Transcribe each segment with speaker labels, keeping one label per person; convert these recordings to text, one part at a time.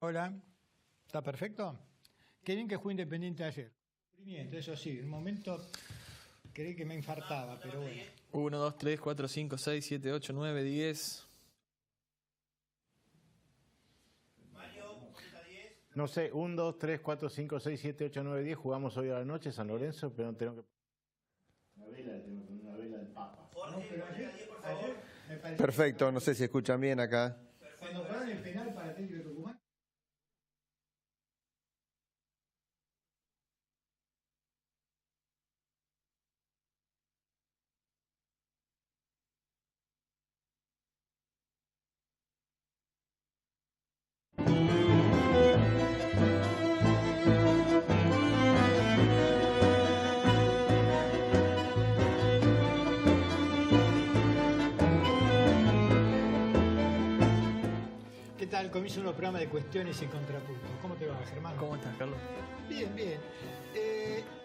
Speaker 1: Hola, ¿está perfecto? Qué bien que jugué Independiente ayer. Sufrimiento, eso sí, en un momento creí que me infartaba, pero bueno.
Speaker 2: 1, 2, 3, 4, 5, 6, 7, 8, 9, 10.
Speaker 3: No sé, 1, 2, 3, 4, 5, 6, 7, 8, 9, 10. Jugamos hoy a la noche, San Lorenzo, pero no tengo que... Una vela del Papa.
Speaker 1: No, pero ayer me pareció...
Speaker 4: Perfecto, no sé si escuchan bien acá.
Speaker 1: Cuando jugaron el penal para Atlético de Tucumán. ¿Qué tal? Comienzo un programa de cuestiones y contrapuntos. ¿Cómo te va, Germán?
Speaker 2: ¿Cómo estás, Carlos?
Speaker 1: Bien, bien.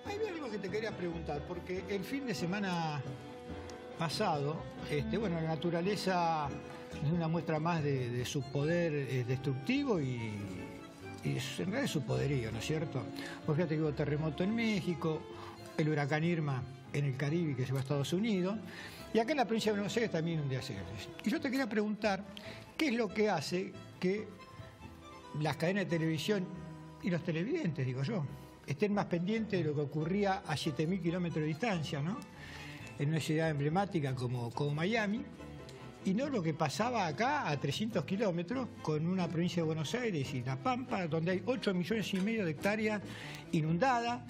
Speaker 1: Hay algo que te quería preguntar, porque el fin de semana pasado, bueno, la naturaleza es una muestra más de su poder destructivo y en realidad es su poderío, ¿no es cierto? Porque fíjate que hubo terremoto en México, el huracán Irma en el Caribe que se va a Estados Unidos, y acá en la provincia de Buenos Aires también un día serio. Y yo te quería preguntar, ¿qué es lo que hace que las cadenas de televisión y los televidentes, digo yo, estén más pendientes de lo que ocurría a 7.000 kilómetros de distancia, ¿no? En una ciudad emblemática como Miami, y no lo que pasaba acá a 300 kilómetros con una provincia de Buenos Aires y La Pampa, donde hay 8,5 millones de hectáreas inundadas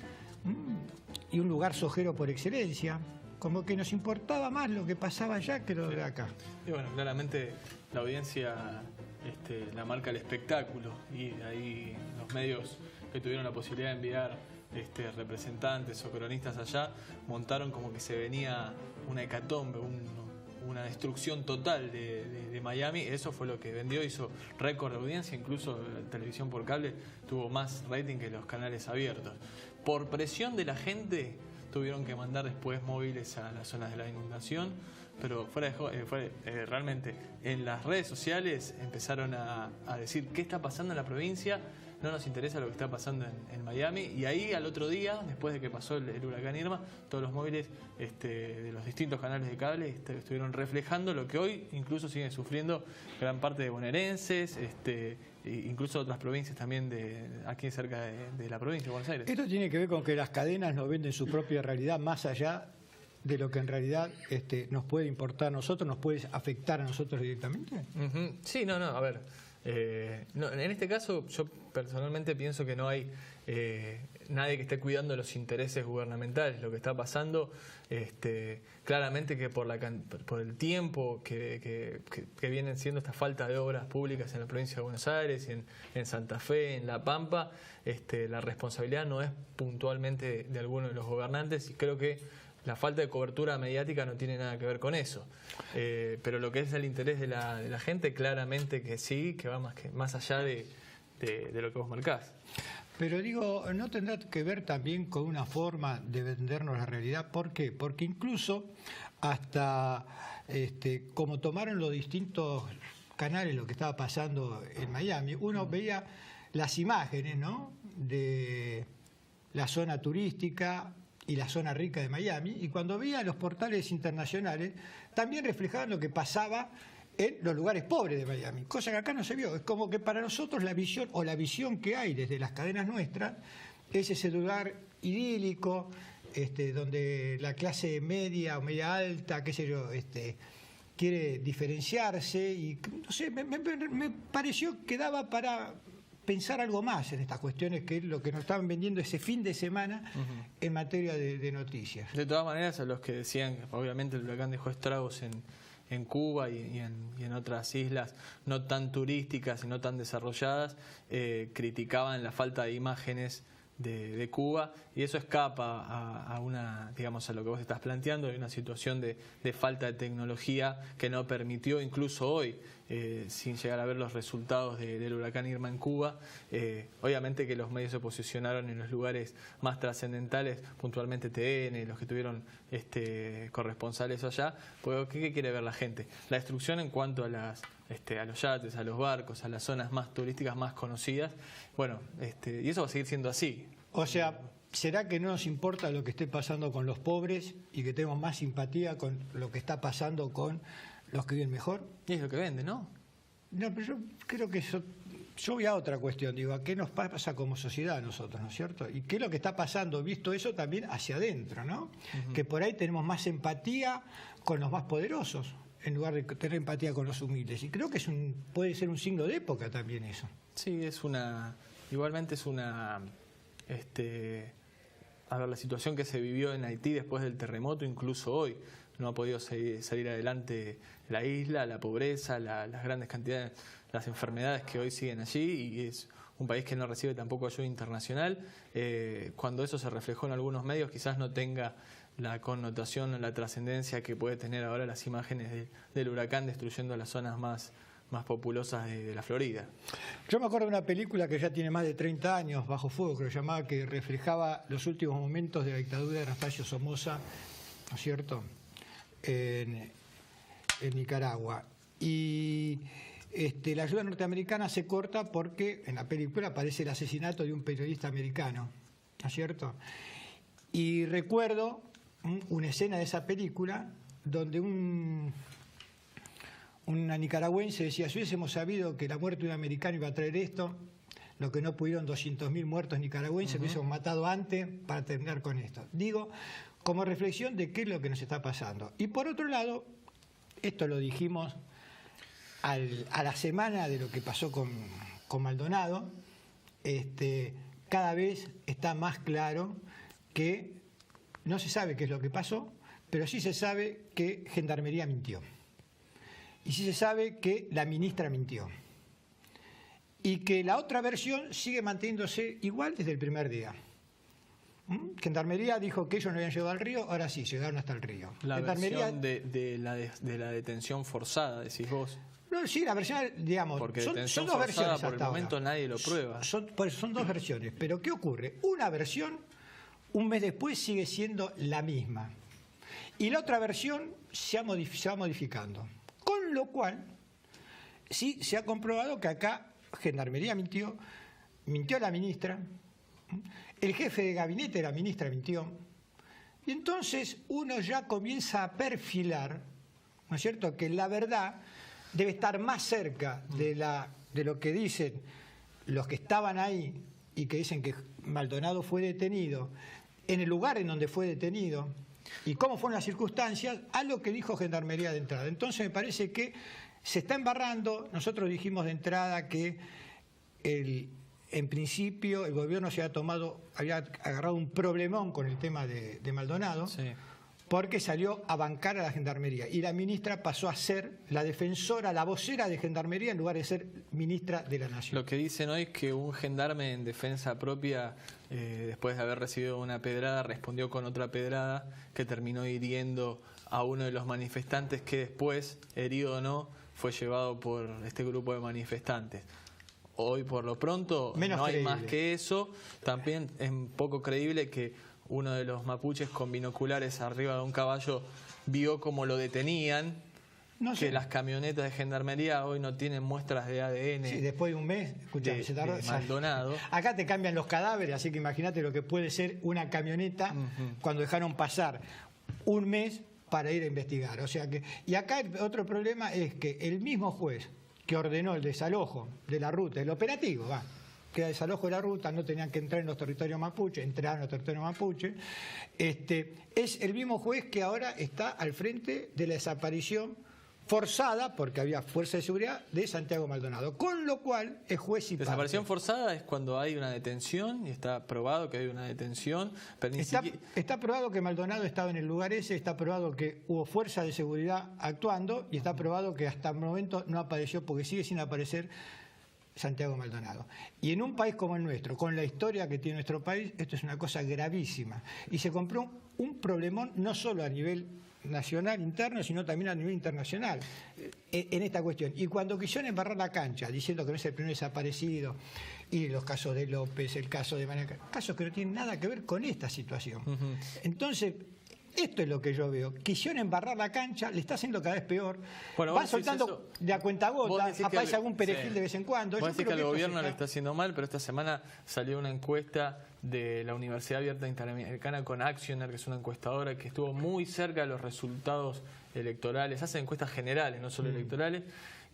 Speaker 1: y un lugar sojero por excelencia? Como que nos importaba más lo que pasaba allá que lo de acá.
Speaker 2: Y bueno, claramente la audiencia la marca el espectáculo, y ahí los medios que tuvieron la posibilidad de enviar representantes o cronistas allá montaron como que se venía una hecatombe, una destrucción total de Miami. Eso fue lo que vendió, hizo récord de audiencia, incluso la televisión por cable tuvo más rating que los canales abiertos. Por presión de la gente tuvieron que mandar después móviles a las zonas de la inundación, pero realmente en las redes sociales empezaron a decir qué está pasando en la provincia, no nos interesa lo que está pasando en Miami, y ahí al otro día, después de que pasó el huracán Irma, todos los móviles de los distintos canales de cable estuvieron reflejando lo que hoy incluso siguen sufriendo gran parte de bonaerenses, incluso otras provincias también aquí cerca de la provincia de Buenos Aires.
Speaker 1: Esto tiene que ver con que las cadenas nos venden su propia realidad más allá de lo que en realidad nos puede importar a nosotros, nos puede afectar a nosotros directamente.
Speaker 2: Sí, a ver. En este caso yo personalmente pienso que no hay nadie que esté cuidando los intereses gubernamentales. Lo que está pasando, claramente que por el tiempo que vienen siendo esta falta de obras públicas en la provincia de Buenos Aires, en Santa Fe, en La Pampa, la responsabilidad no es puntualmente de alguno de los gobernantes, y creo que la falta de cobertura mediática no tiene nada que ver con eso. Pero lo que es el interés de la gente, claramente que sí, que va más allá de lo que vos marcás.
Speaker 1: Pero digo, ¿no tendrá que ver también con una forma de vendernos la realidad? ¿Por qué? Porque incluso hasta como tomaron los distintos canales lo que estaba pasando en Miami, uno veía las imágenes, ¿no?, de la zona turística y la zona rica de Miami, y cuando veía los portales internacionales también reflejaban lo que pasaba en los lugares pobres de Miami, cosa que acá no se vio. Es como que para nosotros la visión que hay desde las cadenas nuestras es ese lugar idílico, donde la clase media o media alta, qué sé yo, quiere diferenciarse, y no sé, me pareció que daba para pensar algo más en estas cuestiones, que es lo que nos estaban vendiendo ese fin de semana en materia de noticias.
Speaker 2: De todas maneras, a los que decían que obviamente el huracán dejó estragos en Cuba y en otras islas no tan turísticas y no tan desarrolladas, criticaban la falta de imágenes de Cuba, y eso escapa a a lo que vos estás planteando, de una situación de falta de tecnología que no permitió, incluso hoy, sin llegar a ver los resultados del huracán Irma en Cuba, obviamente que los medios se posicionaron en los lugares más trascendentales, puntualmente TN, los que tuvieron corresponsales allá. Pues, ¿qué quiere ver la gente? La destrucción en cuanto a las a los yates, a los barcos, a las zonas más turísticas más conocidas. Bueno, y eso va a seguir siendo así.
Speaker 1: O sea, ¿será que no nos importa lo que esté pasando con los pobres y que tenemos más simpatía con lo que está pasando con los que viven mejor?
Speaker 2: Y es lo que vende, ¿no?
Speaker 1: No, pero yo creo que eso... Yo voy a otra cuestión, digo, ¿a qué nos pasa como sociedad a nosotros, ¿no es cierto? Y qué es lo que está pasando, visto eso, también hacia adentro, ¿no? Que por ahí tenemos más empatía con los más poderosos, en lugar de tener empatía con los humildes. Y creo que puede ser un signo de época también eso.
Speaker 2: Sí, igualmente es una... a ver, la situación que se vivió en Haití después del terremoto, incluso hoy, no ha podido salir adelante la isla, la pobreza, las grandes cantidades, las enfermedades que hoy siguen allí, y es un país que no recibe tampoco ayuda internacional. Cuando eso se reflejó en algunos medios, quizás no tenga la connotación o la trascendencia que puede tener ahora las imágenes del huracán destruyendo las zonas más populosas de la Florida.
Speaker 1: Yo me acuerdo de una película que ya tiene más de 30 años, Bajo Fuego, que lo llamaba, que reflejaba los últimos momentos de la dictadura de Anastasio Somoza, ¿no es cierto?, en Nicaragua. Y la ayuda norteamericana se corta porque en la película aparece el asesinato de un periodista americano, ¿no es cierto? Y recuerdo una escena de esa película donde una nicaragüense decía: si hubiésemos sabido que la muerte de un americano iba a traer esto, lo que no pudieron 200.000 muertos nicaragüenses, lo hubiésemos matado antes para terminar con esto. Digo, como reflexión de qué es lo que nos está pasando. Y por otro lado, esto lo dijimos a la semana de lo que pasó con Maldonado, cada vez está más claro que no se sabe qué es lo que pasó, pero sí se sabe que Gendarmería mintió. Y sí se sabe que la ministra mintió. Y que la otra versión sigue manteniéndose igual desde el primer día. Gendarmería dijo que ellos no habían llegado al río, ahora sí, llegaron hasta el río.
Speaker 2: La versión de la detención forzada, decís vos.
Speaker 1: No, sí, la versión, digamos,
Speaker 2: porque
Speaker 1: son dos versiones
Speaker 2: por el momento
Speaker 1: ahora.
Speaker 2: nadie lo prueba.
Speaker 1: Son dos versiones, pero ¿qué ocurre? Una versión, un mes después, sigue siendo la misma. Y la otra versión se va modificando. Con lo cual, sí se ha comprobado que acá Gendarmería mintió la ministra, el jefe de gabinete de la ministra mintió, y entonces uno ya comienza a perfilar, ¿no es cierto?, que la verdad debe estar más cerca de lo que dicen los que estaban ahí y que dicen que Maldonado fue detenido, en el lugar en donde fue detenido y cómo fueron las circunstancias, a lo que dijo Gendarmería de entrada. Entonces me parece que se está embarrando. Nosotros dijimos de entrada que en principio el gobierno había agarrado un problemón con el tema de Maldonado, sí, porque salió a bancar a la Gendarmería y la ministra pasó a ser la defensora, la vocera de Gendarmería en lugar de ser ministra de la Nación.
Speaker 2: Lo que dicen hoy es que un gendarme en defensa propia, después de haber recibido una pedrada, respondió con otra pedrada que terminó hiriendo a uno de los manifestantes, que después, herido o no, fue llevado por este grupo de manifestantes. Hoy, por lo pronto, no hay más que eso. También es poco creíble que uno de los mapuches con binoculares arriba de un caballo vio cómo lo detenían, que las camionetas de Gendarmería hoy no tienen muestras de ADN.
Speaker 1: Sí, después de un mes, escuchame, se tardó.
Speaker 2: De Maldonado.
Speaker 1: Acá te cambian los cadáveres, así que imagínate lo que puede ser una camioneta cuando dejaron pasar un mes para ir a investigar. O sea que, y acá el otro problema es que el mismo juez que ordenó el desalojo de la ruta, el operativo, que era el desalojo de la ruta, no tenían que entrar en los territorios mapuche, entraron en los territorios mapuche, es el mismo juez que ahora está al frente de la desaparición forzada, porque había fuerza de seguridad, de Santiago Maldonado. Con lo cual es juez y parte.
Speaker 2: Desaparición forzada es cuando hay una detención, y está probado que hay una detención. Pero
Speaker 1: está probado que Maldonado estaba en el lugar ese, está probado que hubo fuerza de seguridad actuando, y está probado que hasta el momento no apareció, porque sigue sin aparecer Santiago Maldonado. Y en un país como el nuestro, con la historia que tiene nuestro país, esto es una cosa gravísima. Y se compró un problemón no solo a nivel nacional, interno, sino también a nivel internacional en esta cuestión. Y cuando quisieron embarrar la cancha, diciendo que no es el primer desaparecido, y los casos de López, el caso de María, casos que no tienen nada que ver con esta situación. Entonces, Esto es lo que yo veo. Quisieron embarrar la cancha, le está haciendo cada vez peor.
Speaker 2: Bueno,
Speaker 1: van soltando de a cuentagota, aparece algún perejil de vez en cuando.
Speaker 2: Vos decís que al gobierno le está haciendo mal, pero esta semana salió una encuesta de la Universidad Abierta Interamericana con Actioner, que es una encuestadora que estuvo muy cerca de los resultados electorales. Hace encuestas generales, no solo electorales.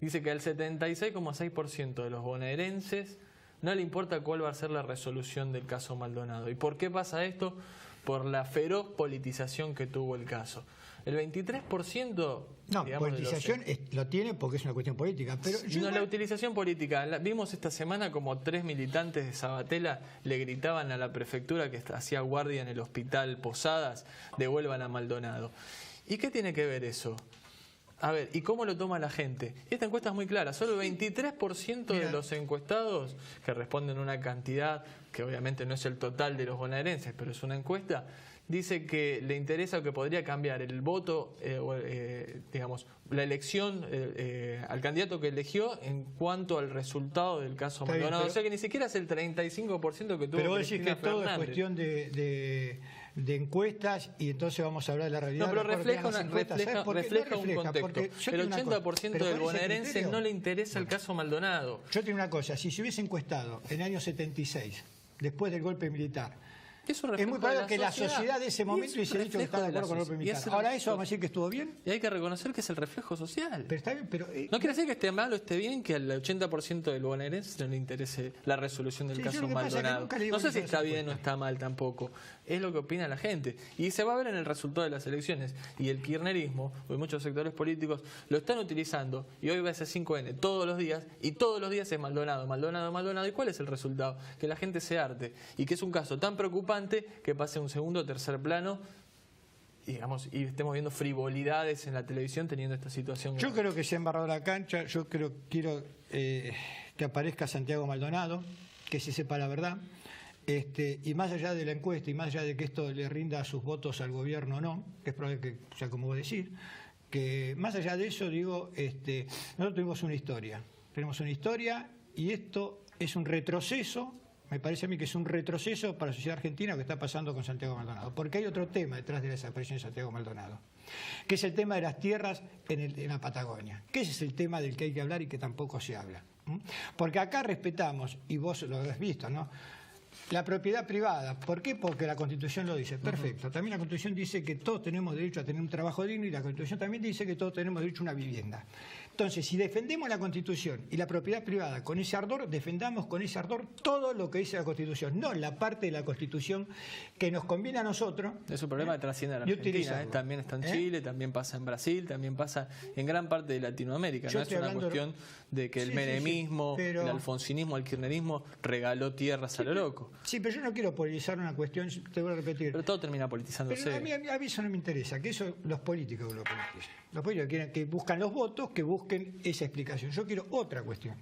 Speaker 2: Dice que al 76,6% de los bonaerenses no le importa cuál va a ser la resolución del caso Maldonado. ¿Y por qué pasa esto? Por la feroz politización que tuvo el caso. El 23%...
Speaker 1: No, politización lo tiene porque es una cuestión política. Pero
Speaker 2: la utilización política. Vimos esta semana como 3 militantes de Sabatella le gritaban a la prefectura que hacía guardia en el hospital Posadas, devuelvan a Maldonado. ¿Y qué tiene que ver eso? A ver, ¿y cómo lo toma la gente? Esta encuesta es muy clara. Solo el 23% de los encuestados, que responden una cantidad que obviamente no es el total de los bonaerenses, pero es una encuesta, dice que le interesa o que podría cambiar el voto, digamos, la elección al candidato que eligió en cuanto al resultado del caso Maldonado. O sea que ni siquiera es el 35% que tuvo.
Speaker 1: Pero vos decís que todo es cuestión de encuestas y entonces vamos a hablar de la realidad.
Speaker 2: No, pero refleja un contexto. El 80% del bonaerense no le interesa el caso Maldonado.
Speaker 1: Yo tengo una cosa, si se hubiese encuestado en el año 76, después del golpe militar, es muy probable que la sociedad de ese momento hubiese dicho que estaba de acuerdo con el golpe militar. Ahora eso vamos a decir que estuvo bien.
Speaker 2: Y hay que reconocer que es el reflejo social.
Speaker 1: Pero está bien, pero...
Speaker 2: no quiere decir que esté mal o esté bien que al 80% del bonaerense no le interese la resolución del caso Maldonado. No sé si está bien o está mal tampoco. Es lo que opina la gente. Y se va a ver en el resultado de las elecciones. Y el kirchnerismo, o muchos sectores políticos, lo están utilizando. Y hoy va a ser 5N todos los días. Y todos los días es Maldonado, Maldonado, Maldonado. ¿Y cuál es el resultado? Que la gente se harte. Y que es un caso tan preocupante que pase a un segundo o tercer plano digamos, y estemos viendo frivolidades en la televisión teniendo esta situación.
Speaker 1: Yo creo que se ha embarrado la cancha. Yo quiero que aparezca Santiago Maldonado, que se sepa la verdad. Y más allá de la encuesta y más allá de que esto le rinda sus votos al gobierno o no, que es probable que sea como vos decís, que más allá de eso, digo, nosotros tenemos una historia y esto es un retroceso. Me parece a mí que es un retroceso para la sociedad argentina lo que está pasando con Santiago Maldonado. Porque hay otro tema detrás de la desaparición de Santiago Maldonado, que es el tema de las tierras en la Patagonia. Que ese es el tema del que hay que hablar y que tampoco se habla. Porque acá respetamos, y vos lo habrás visto, ¿no?, la propiedad privada. ¿Por qué? Porque la Constitución lo dice. Perfecto. También la Constitución dice que todos tenemos derecho a tener un trabajo digno y la Constitución también dice que todos tenemos derecho a una vivienda. Entonces, si defendemos la Constitución y la propiedad privada con ese ardor, defendamos con ese ardor todo lo que dice la Constitución, no la parte de la Constitución que nos conviene a nosotros.
Speaker 2: Es un problema que trasciende a la Argentina. También está en Chile, también pasa en Brasil, también pasa en gran parte de Latinoamérica. No es una cuestión de que el menemismo, pero el alfonsinismo, el kirchnerismo regaló tierras a lo loco.
Speaker 1: Sí, pero yo no quiero politizar una cuestión, te voy a repetir.
Speaker 2: Pero todo termina politizándose.
Speaker 1: Pero a mí eso no me interesa, que eso los políticos lo politizan. Los políticos quieren que buscan los votos, que busquen esa explicación. Yo quiero otra cuestión.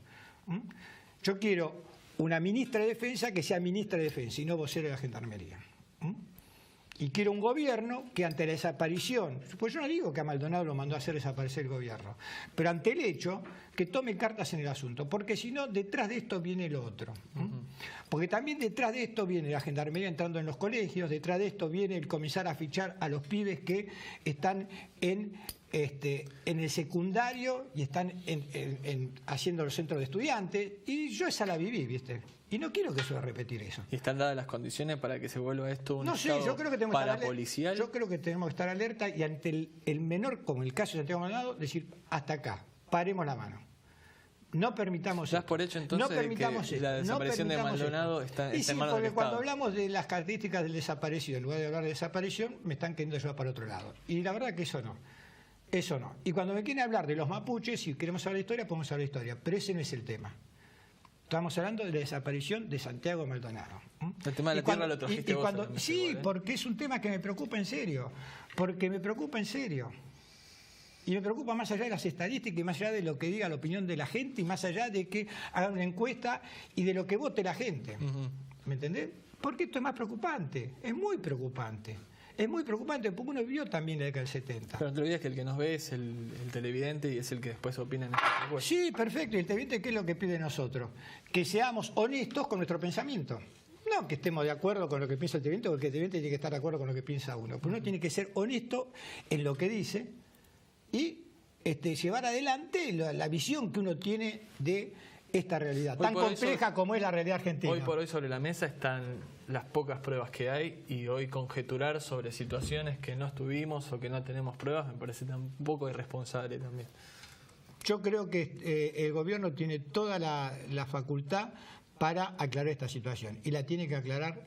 Speaker 1: Yo quiero una ministra de Defensa que sea ministra de Defensa y no vocera de la Gendarmería. Y quiero un gobierno que ante la desaparición, pues yo no digo que a Maldonado lo mandó a hacer desaparecer el gobierno, pero ante el hecho que tome cartas en el asunto, porque si no, detrás de esto viene lo otro. Porque también detrás de esto viene la Gendarmería entrando en los colegios, detrás de esto viene el comenzar a fichar a los pibes que están en el secundario y están haciendo los centros de estudiantes, y yo esa la viví, ¿viste? Y no quiero que se va a repetir eso.
Speaker 2: ¿Y están dadas las condiciones para que se vuelva esto un
Speaker 1: estado
Speaker 2: yo creo que parapolicial?
Speaker 1: Yo creo que tenemos que estar alerta y ante el menor, como el caso de Santiago Maldonado, decir hasta acá, paremos la mano. No permitamos
Speaker 2: ¿Das por hecho entonces que la desaparición de Maldonado está en manos del Estado?
Speaker 1: Porque cuando hablamos de las características del desaparecido, en lugar de hablar de desaparición, me están queriendo llevar para otro lado. Y la verdad que eso no. Eso no. Y cuando me quieren hablar de los mapuches, si queremos hablar de historia, podemos hablar de historia. Pero ese no es el tema. Estamos hablando de la desaparición de Santiago Maldonado.
Speaker 2: El tema de la tierra lo trajiste vos.
Speaker 1: Sí, porque es un tema que me preocupa en serio. Porque me preocupa en serio. Y me preocupa más allá de las estadísticas y más allá de lo que diga la opinión de la gente y más allá de que hagan una encuesta y de lo que vote la gente. ¿Me entendés? Porque esto es más preocupante. Es muy preocupante. Es muy preocupante porque uno vivió también la década del 70.
Speaker 2: Pero no te olvides que el que nos ve es el televidente y es el que después opina en esta encuesta.
Speaker 1: Sí, perfecto. ¿Y el televidente qué es lo que pide nosotros? Que seamos honestos con nuestro pensamiento. No que estemos de acuerdo con lo que piensa el televidente, porque el televidente tiene que estar de acuerdo con lo que piensa uno. Pero uno tiene que ser honesto en lo que dice y llevar adelante la visión que uno tiene de esta realidad, tan compleja como es la realidad argentina.
Speaker 2: Hoy por hoy sobre la mesa están las pocas pruebas que hay, y hoy conjeturar sobre situaciones que no estuvimos o que no tenemos pruebas me parece un poco irresponsable también.
Speaker 1: Yo creo que el gobierno tiene toda la facultad para aclarar esta situación, y la tiene que aclarar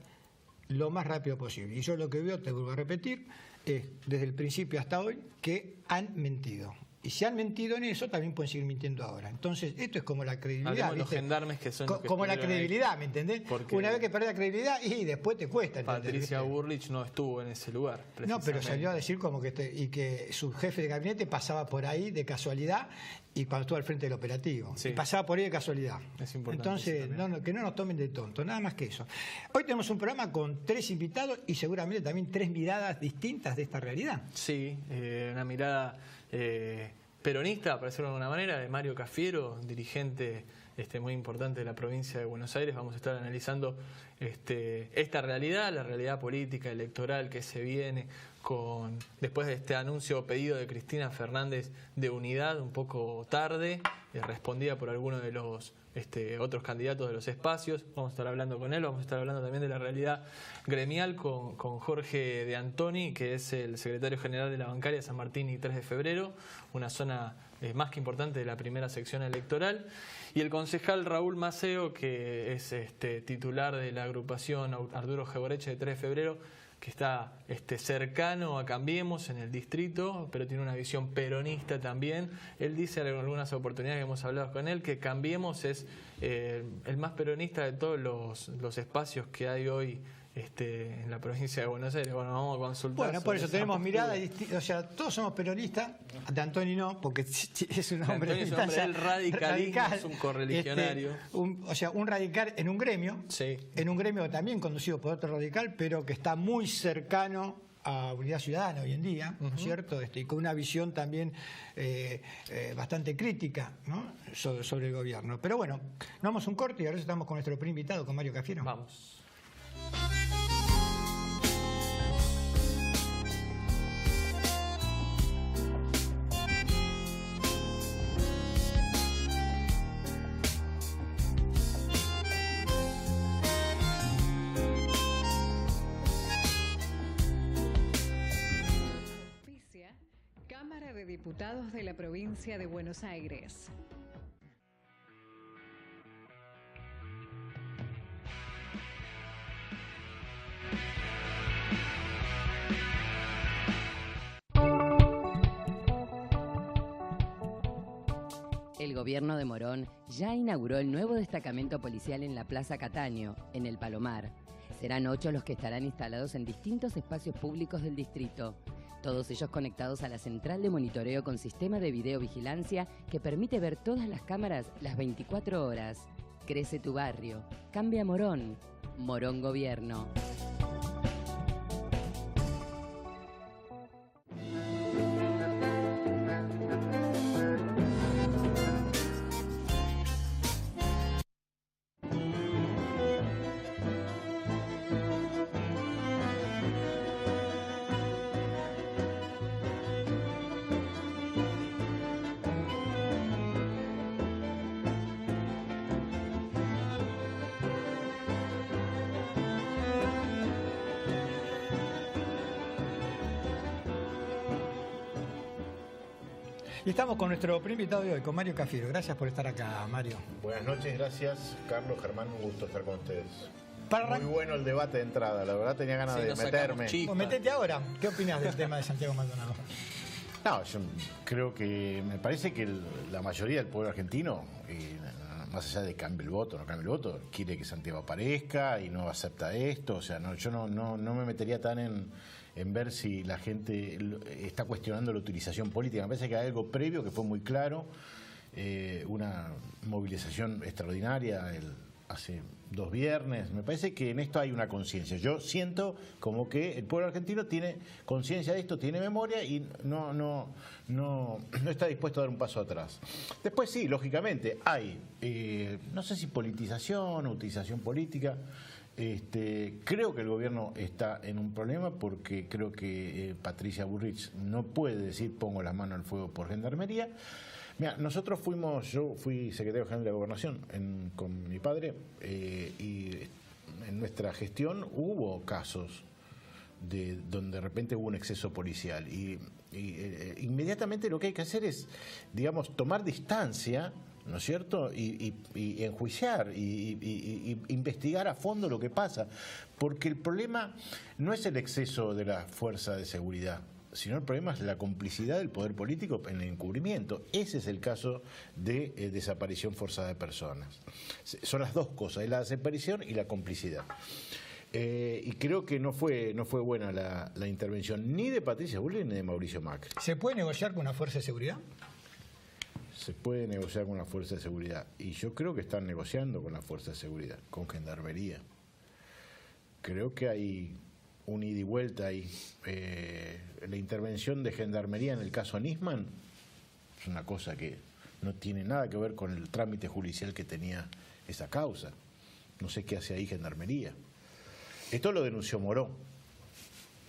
Speaker 1: lo más rápido posible. Y yo lo que veo, te vuelvo a repetir, es desde el principio hasta hoy que han mentido. Y si han mentido en eso, también pueden seguir mintiendo ahora. Entonces, esto es como la credibilidad.
Speaker 2: Los gendarmes que son los que
Speaker 1: como la credibilidad,
Speaker 2: ahí.
Speaker 1: ¿Me entendés?
Speaker 2: Porque
Speaker 1: una vez que perdés la credibilidad, y después te cuesta.
Speaker 2: Patricia Bullrich no estuvo en ese lugar.
Speaker 1: No, pero salió a decir como que su jefe de gabinete pasaba por ahí de casualidad, y cuando estuvo al frente del operativo.
Speaker 2: Sí.
Speaker 1: Y pasaba por ahí de casualidad.
Speaker 2: Es importante.
Speaker 1: Entonces, que no nos tomen de tonto, nada más que eso. Hoy tenemos un programa con 3 invitados y seguramente también 3 miradas distintas de esta realidad.
Speaker 2: Sí, una mirada peronista, para decirlo de alguna manera, de Mario Cafiero, dirigente muy importante de la provincia de Buenos Aires. Vamos a estar analizando esta realidad, la realidad política, electoral que se viene después de este anuncio pedido de Cristina Fernández de unidad, un poco tarde, respondida por algunos de los otros candidatos de los espacios. Vamos a estar hablando con él, vamos a estar hablando también de la realidad gremial con Jorge De Antoni, que es el secretario general de la bancaria San Martín y 3 de Febrero, una zona más que importante de la primera sección electoral, y el concejal Raúl Maceo, que es titular de la agrupación Arturo Gevoreche de 3 de Febrero, que está cercano a Cambiemos en el distrito, pero tiene una visión peronista también. Él dice en algunas oportunidades que hemos hablado con él que Cambiemos es el más peronista de todos los espacios que hay hoy en la provincia de Buenos Aires. Bueno, vamos a consultar.
Speaker 1: Bueno, por eso tenemos miradas distintas, o sea, todos somos peronistas. De Antoni no, porque es un hombre de distancia.
Speaker 2: El radicalismo es un correligionario.
Speaker 1: Un radical en un gremio,
Speaker 2: sí.
Speaker 1: En un gremio también conducido por otro radical, pero que está muy cercano a Unidad Ciudadana hoy en día, ¿no es cierto? Y con una visión también bastante crítica, ¿no? sobre el gobierno. Pero bueno, nos vamos a un corte y ahora estamos con nuestro primer invitado, con Mario Cafiero.
Speaker 2: Vamos.
Speaker 5: Cámara de Diputados de la Provincia de Buenos Aires.
Speaker 6: El gobierno de Morón ya inauguró el nuevo destacamento policial en la Plaza Cataño, en el Palomar. Serán 8 los que estarán instalados en distintos espacios públicos del distrito. Todos ellos conectados a la central de monitoreo con sistema de videovigilancia que permite ver todas las cámaras las 24 horas. Crece tu barrio. Cambia Morón. Morón Gobierno.
Speaker 1: Y estamos con nuestro primer invitado de hoy, con Mario Cafiero. Gracias por estar acá, Mario.
Speaker 3: Buenas noches, gracias, Carlos, Germán, un gusto estar con ustedes.
Speaker 1: Muy
Speaker 3: bueno el debate de entrada, la verdad tenía ganas de meterme.
Speaker 1: Pues metete ahora. ¿Qué opinas del tema de Santiago Maldonado?
Speaker 3: No, yo creo que me parece que la mayoría del pueblo argentino, más allá de cambie el voto, no cambie el voto, quiere que Santiago aparezca y no acepta esto. O sea, yo no me metería tan en ver si la gente está cuestionando la utilización política. Me parece que hay algo previo que fue muy claro, una movilización extraordinaria hace 2 viernes. Me parece que en esto hay una conciencia. Yo siento como que el pueblo argentino tiene conciencia de esto, tiene memoria y no está dispuesto a dar un paso atrás. Después sí, lógicamente, hay, no sé si politización o utilización política. Creo que el gobierno está en un problema porque creo que Patricia Bullrich no puede decir pongo la mano al fuego por gendarmería. Mira, yo fui secretario general de la Gobernación con mi padre y en nuestra gestión hubo casos donde de repente hubo un exceso policial y inmediatamente lo que hay que hacer es, digamos, tomar distancia, ¿no es cierto? Y enjuiciar y investigar a fondo lo que pasa, porque el problema no es el exceso de la fuerza de seguridad, sino el problema es la complicidad del poder político en el encubrimiento. Ese es el caso de desaparición forzada de personas. Son las dos cosas, es la desaparición y la complicidad. Y creo que no fue buena la intervención ni de Patricia Bullrich ni de Mauricio Macri.
Speaker 1: ¿Se puede negociar con una fuerza de seguridad?
Speaker 3: Se puede negociar con la fuerza de seguridad y yo creo que están negociando con la fuerza de seguridad, con gendarmería. Creo que hay un ida y vuelta ahí. La intervención de gendarmería en el caso Nisman es una cosa que no tiene nada que ver con el trámite judicial que tenía esa causa. No sé qué hace ahí gendarmería. Esto lo denunció Moró.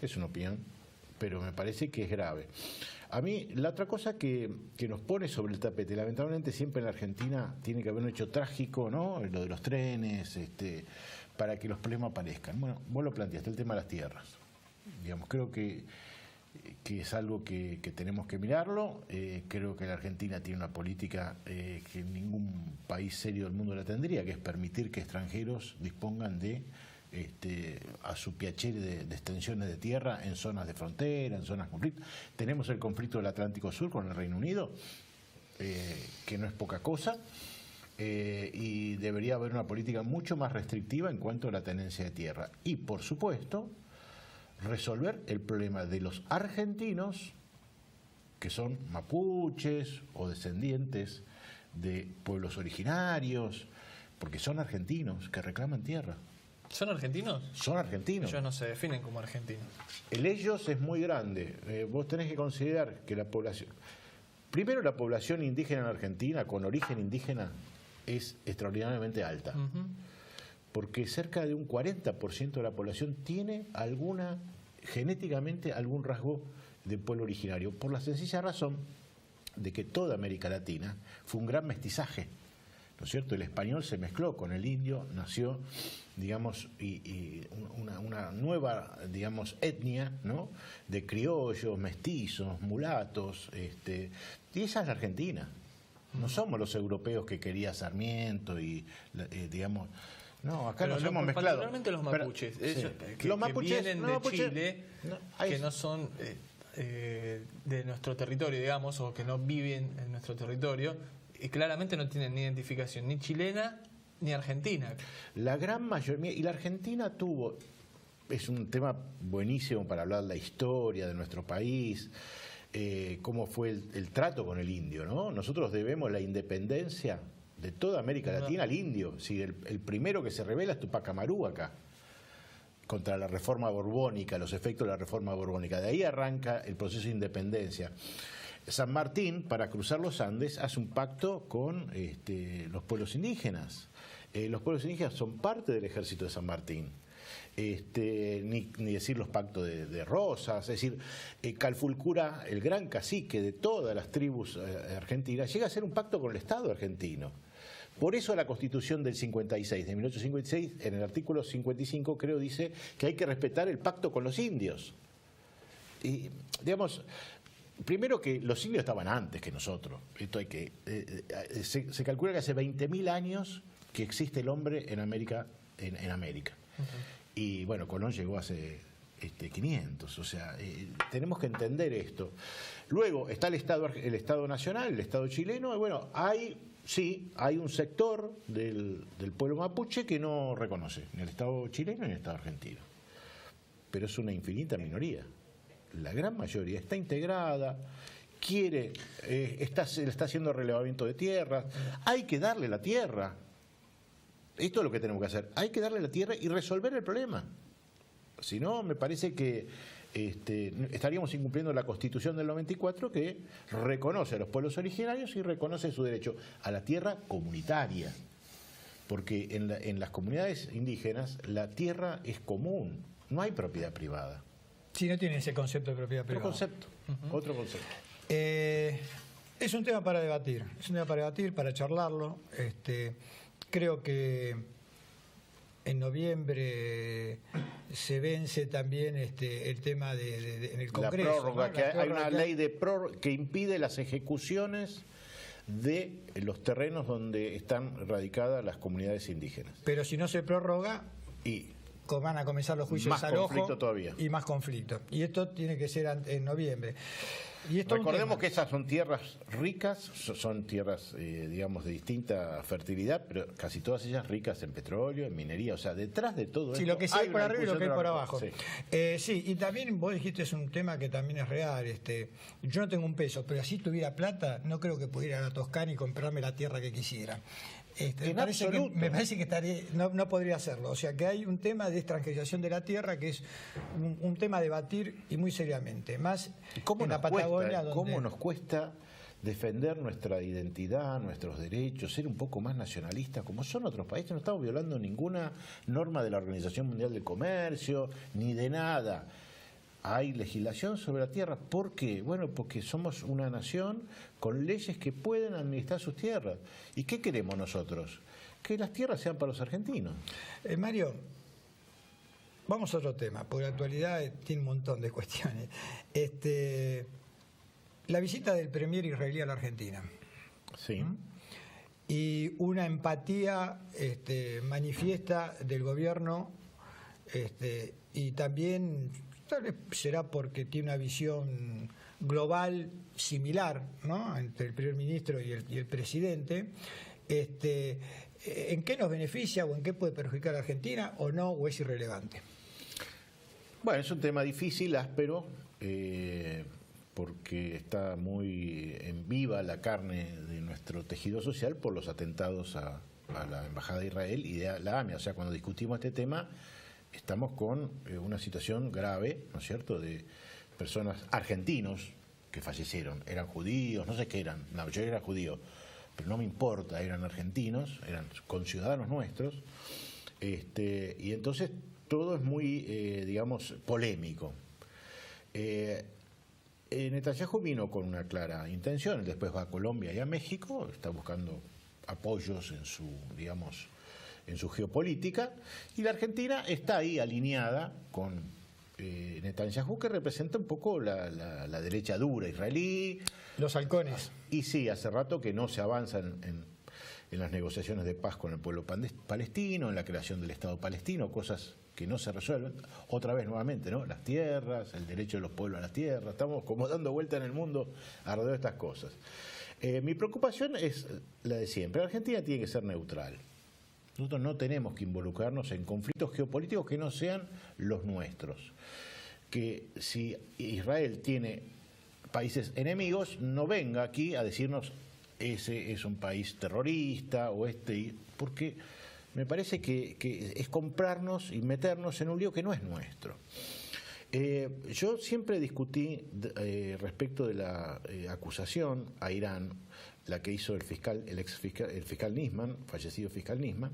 Speaker 3: Es una opinión, pero me parece que es grave. A mí, la otra cosa que nos pone sobre el tapete, lamentablemente siempre en la Argentina tiene que haber un hecho trágico, ¿no? Lo de los trenes, para que los problemas aparezcan. Bueno, vos lo planteaste, el tema de las tierras. Digamos, creo que es algo que tenemos que mirarlo. Creo que la Argentina tiene una política que ningún país serio del mundo la tendría, que es permitir que extranjeros dispongan de a su piacere de extensiones de tierra en zonas de frontera, en zonas de conflicto. Tenemos el conflicto del Atlántico Sur con el Reino Unido, que no es poca cosa, y debería haber una política mucho más restrictiva en cuanto a la tenencia de tierra. Y, por supuesto, resolver el problema de los argentinos, que son mapuches o descendientes de pueblos originarios, porque son argentinos que reclaman tierra.
Speaker 2: ¿Son argentinos?
Speaker 3: Son argentinos.
Speaker 2: Ellos no se definen como argentinos.
Speaker 3: El ellos es muy grande. Vos tenés que considerar que la población... Primero, la población indígena en Argentina, con origen indígena, es extraordinariamente alta. Porque cerca de un 40% de la población tiene genéticamente algún rasgo de pueblo originario, por la sencilla razón de que toda América Latina fue un gran mestizaje. ¿No es cierto? El español se mezcló con el indio, nació, digamos, y una nueva, digamos, etnia, ¿no? De criollos, mestizos, mulatos, y esa es la Argentina. No somos los europeos que quería Sarmiento y, digamos, no, acá nos hemos mezclado.
Speaker 2: Particularmente los mapuches,
Speaker 3: los mapuches
Speaker 2: vienen de Chile, que no son de nuestro territorio, digamos, o que no viven en nuestro territorio. Y claramente no tienen ni identificación ni chilena ni argentina. La gran mayoría, y la Argentina es un tema buenísimo para hablar de la historia de nuestro país, cómo fue el trato con el indio, ¿no? Nosotros debemos la independencia de toda América Latina al indio. Si el primero que se revela es Tupac Amaru acá, contra la reforma borbónica, los efectos de la reforma borbónica. De ahí arranca el proceso de independencia. San Martín, para cruzar los Andes, hace un pacto con los pueblos indígenas. Los pueblos indígenas son parte del ejército de San Martín. Ni decir los pactos de Rosas, es decir, Calfulcura, el gran cacique de todas las tribus argentinas, llega a hacer un pacto con el Estado argentino. Por eso la Constitución del 56, de 1856, en el artículo 55, creo, dice que hay que respetar el pacto con los indios. Y, digamos, primero que los indios estaban antes que nosotros. Esto hay que se calcula que hace 20.000 años que existe el hombre en América. Y bueno, Colón llegó hace 500. O sea, tenemos que entender esto. Luego está el Estado Nacional, el Estado chileno. Y bueno, hay un sector del pueblo mapuche que no reconoce ni el Estado chileno ni el Estado argentino. Pero es una infinita minoría. La gran mayoría está integrada, está haciendo relevamiento de tierras, hay que darle la tierra.
Speaker 3: Esto es lo que tenemos que hacer. Hay que darle la tierra y resolver el problema. Si no, me parece que estaríamos incumpliendo la Constitución del 94, que reconoce a los pueblos originarios y reconoce su derecho a la tierra comunitaria. Porque en las comunidades indígenas la tierra es común, no hay propiedad privada.
Speaker 1: Sí, no tiene ese concepto de propiedad privada.
Speaker 3: Otro concepto.
Speaker 1: Es un tema para debatir, para charlarlo. Creo que en noviembre se vence también el tema en el Congreso.
Speaker 3: La prórroga,
Speaker 1: ¿no?
Speaker 3: que hay una ley de prórroga que impide las ejecuciones de los terrenos donde están radicadas las comunidades indígenas.
Speaker 1: Pero si no se prorroga, van a comenzar los juicios de desalojo. Más conflicto todavía. Y más conflicto. Y esto tiene que ser en noviembre. Y esto
Speaker 3: recordemos que esas son tierras ricas, son tierras, digamos, de distinta fertilidad, pero casi todas ellas ricas en petróleo, en minería. O sea, detrás de todo esto
Speaker 1: lo que hay por arriba y lo que hay por abajo.
Speaker 3: Sí.
Speaker 1: Sí, y también vos dijiste, es un tema que también es real. Yo no tengo un peso, pero si tuviera plata, no creo que pudiera ir a la Toscana y comprarme la tierra que quisiera. Me parece que no podría hacerlo. O sea, que hay un tema de extranjerización de la tierra que es un tema a debatir y muy seriamente. Más en la Patagonia.
Speaker 3: ¿Cómo nos cuesta defender nuestra identidad, nuestros derechos, ser un poco más nacionalistas, como son otros países? No estamos violando ninguna norma de la Organización Mundial del Comercio, ni de nada. Hay legislación sobre la tierra. ¿Por qué? Bueno, porque somos una nación con leyes que pueden administrar sus tierras. ¿Y qué queremos nosotros? Que las tierras sean para los argentinos.
Speaker 1: Mario, vamos a otro tema, porque la actualidad tiene un montón de cuestiones. La visita del premier israelí a la Argentina.
Speaker 3: Sí.
Speaker 1: Y una empatía manifiesta del gobierno, y también tal vez será porque tiene una visión global similar, ¿no?, entre el primer ministro y el presidente. ¿En qué nos beneficia o en qué puede perjudicar a Argentina o no, o es irrelevante?
Speaker 3: Bueno, es un tema difícil, áspero, porque está muy en viva la carne de nuestro tejido social por los atentados a la Embajada de Israel y de la AMIA. O sea, cuando discutimos este tema, estamos con una situación grave, ¿no es cierto?, de personas argentinos que fallecieron. Eran judíos, no sé qué eran, la mayoría era judío, pero no me importa, eran argentinos, eran conciudadanos nuestros, y entonces todo es muy, digamos, polémico. Netanyahu vino con una clara intención, después va a Colombia y a México, está buscando apoyos en su, digamos, en su geopolítica, y la Argentina está ahí alineada con Netanyahu, que representa un poco la derecha dura israelí.
Speaker 1: Los halcones.
Speaker 3: Y sí, hace rato que no se avanza en las negociaciones de paz con el pueblo palestino, en la creación del Estado palestino, cosas que no se resuelven. Otra vez nuevamente, ¿no?, las tierras, el derecho de los pueblos a las tierras, estamos como dando vuelta en el mundo alrededor de estas cosas. Mi preocupación es la de siempre. La Argentina tiene que ser neutral. Nosotros no tenemos que involucrarnos en conflictos geopolíticos que no sean los nuestros. Que si Israel tiene países enemigos, no venga aquí a decirnos ese es un país terrorista o porque me parece que es comprarnos y meternos en un lío que no es nuestro. Yo siempre discutí respecto de la acusación a Irán, la que hizo el fiscal Nisman, fallecido fiscal Nisman,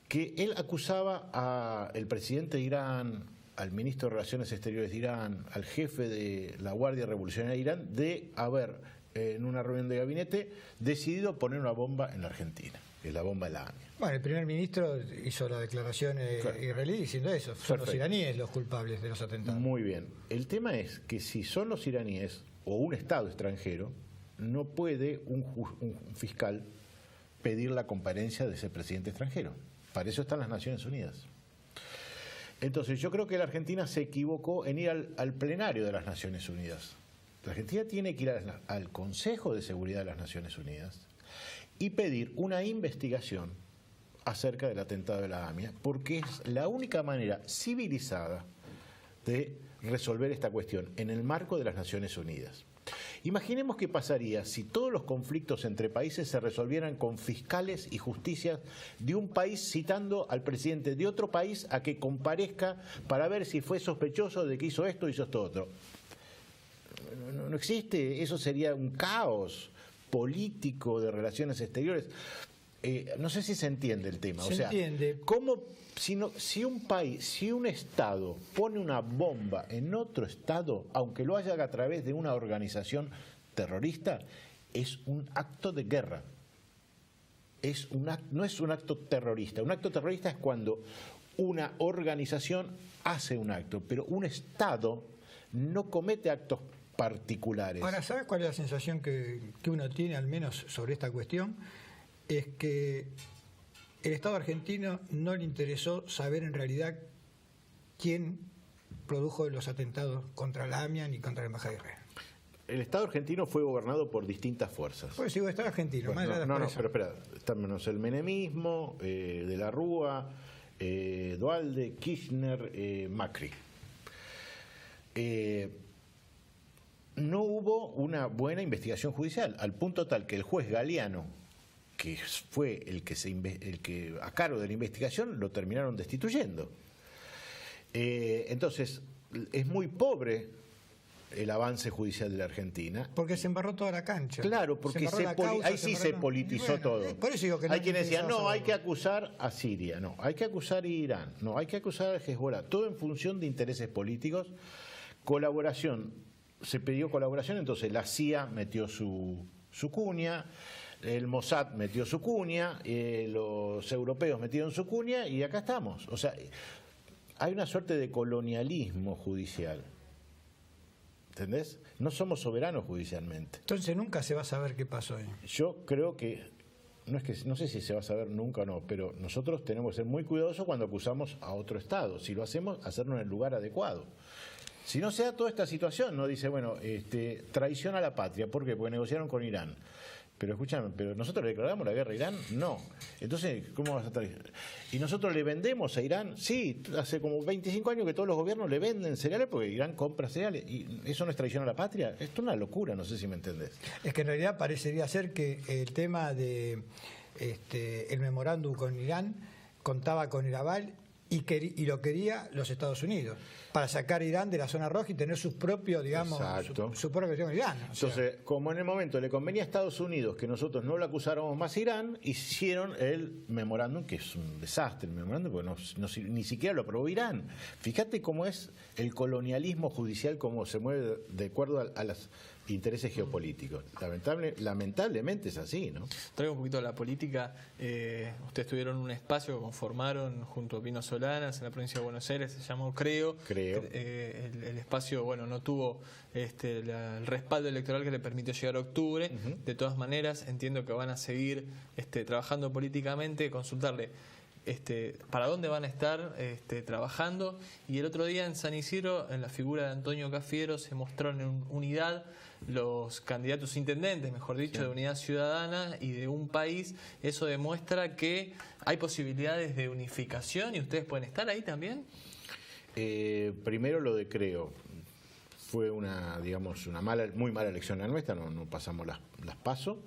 Speaker 3: que él acusaba al presidente de Irán, al ministro de Relaciones Exteriores de Irán, al jefe de la Guardia Revolucionaria de Irán, de haber, en una reunión de gabinete, decidido poner una bomba en la Argentina, que es la bomba de la AMIA.
Speaker 1: Bueno, el primer ministro hizo la declaración israelí diciendo eso. Son los iraníes los culpables de los atentados.
Speaker 3: Muy bien. El tema es que si son los iraníes o un Estado extranjero, no puede un fiscal pedir la comparencia de ese presidente extranjero. Para eso están las Naciones Unidas. Entonces, yo creo que la Argentina se equivocó en ir al plenario de las Naciones Unidas. La Argentina tiene que ir al Consejo de Seguridad de las Naciones Unidas y pedir una investigación acerca del atentado de la AMIA, porque es la única manera civilizada de resolver esta cuestión en el marco de las Naciones Unidas. Imaginemos qué pasaría si todos los conflictos entre países se resolvieran con fiscales y justicias de un país citando al presidente de otro país a que comparezca para ver si fue sospechoso de que hizo esto, hizo esto otro. No existe, eso sería un caos político de relaciones exteriores. No sé si se entiende el tema.
Speaker 1: Se entiende.
Speaker 3: ¿Cómo, si un país, si un Estado pone una bomba en otro Estado, aunque lo haga a través de una organización terrorista, es un acto de guerra? No es un acto terrorista. Un acto terrorista es cuando una organización hace un acto, pero un Estado no comete actos particulares.
Speaker 1: Ahora, ¿sabes cuál es la sensación que uno tiene, al menos sobre esta cuestión? Es que el Estado argentino no le interesó saber en realidad quién produjo los atentados contra la AMIA ni contra la Embajada de Israel.
Speaker 3: El Estado argentino fue gobernado por distintas fuerzas.
Speaker 1: Pues digo, Estado argentino,
Speaker 3: Bueno,
Speaker 1: más allá de
Speaker 3: no, pero espera, está menos el menemismo, de la Rúa, Duhalde, Kirchner, Macri. No hubo una buena investigación judicial, al punto tal que el juez Galeano, que fue el que a cargo de la investigación, lo terminaron destituyendo. Entonces, es muy pobre el avance judicial de la Argentina.
Speaker 1: Porque se embarró toda la cancha.
Speaker 3: Claro, porque ahí sí se politizó todo.
Speaker 1: Por eso digo que
Speaker 3: hay quienes decían, no, hay que acusar a Siria, no, hay que acusar a Irán, no, hay que acusar a Hezbollah, todo en función de intereses políticos. Colaboración, se pidió colaboración, entonces la CIA metió su cuña, el Mossad metió su cuña, los europeos metieron su cuña y acá estamos. O sea, hay una suerte de colonialismo judicial. ¿Entendés? No somos soberanos judicialmente.
Speaker 1: Entonces nunca se va a saber qué pasó ahí.
Speaker 3: Yo creo que no sé si se va a saber nunca o no, pero nosotros tenemos que ser muy cuidadosos cuando acusamos a otro Estado. Si lo hacemos, hacerlo en el lugar adecuado. Si no se da toda esta situación, no dice, bueno, traición a la patria. ¿Por qué? Porque negociaron con Irán. Pero escúchame, ¿pero nosotros le declaramos la guerra a Irán? No. Entonces, ¿cómo vas a traer? ¿Y nosotros le vendemos a Irán? Sí, hace como 25 años que todos los gobiernos le venden cereales porque Irán compra cereales. ¿Y eso no es traición a la patria? Esto es una locura, no sé si me entendés.
Speaker 1: Es que en realidad parecería ser que el tema de el memorándum con Irán contaba con el aval y lo quería los Estados Unidos, para sacar a Irán de la zona roja y tener sus propios, digamos, su propia cuestión con Irán.
Speaker 3: Entonces, como en el momento le convenía a Estados Unidos que nosotros no lo acusáramos más a Irán, hicieron el memorándum, que es un desastre el memorándum, porque ni siquiera lo aprobó Irán. Fíjate cómo es el colonialismo judicial, cómo se mueve de acuerdo a los intereses geopolíticos. Lamentablemente es así, ¿no?
Speaker 2: Traigo un poquito de la política. Ustedes tuvieron un espacio que conformaron junto a Pino Solanas en la provincia de Buenos Aires, se llamó Creo. El espacio, bueno, no tuvo el respaldo electoral que le permitió llegar a octubre. De todas maneras, entiendo que van a seguir trabajando políticamente, consultarle para dónde van a estar trabajando. Y el otro día en San Isidro, en la figura de Antonio Cafiero, se mostraron en unidad los candidatos intendentes, mejor dicho, de Unidad Ciudadana y de Un País. Eso demuestra que hay posibilidades de unificación y ustedes pueden estar ahí también.
Speaker 3: Primero lo de Creo. Fue una muy mala elección la nuestra, no pasamos las PASO,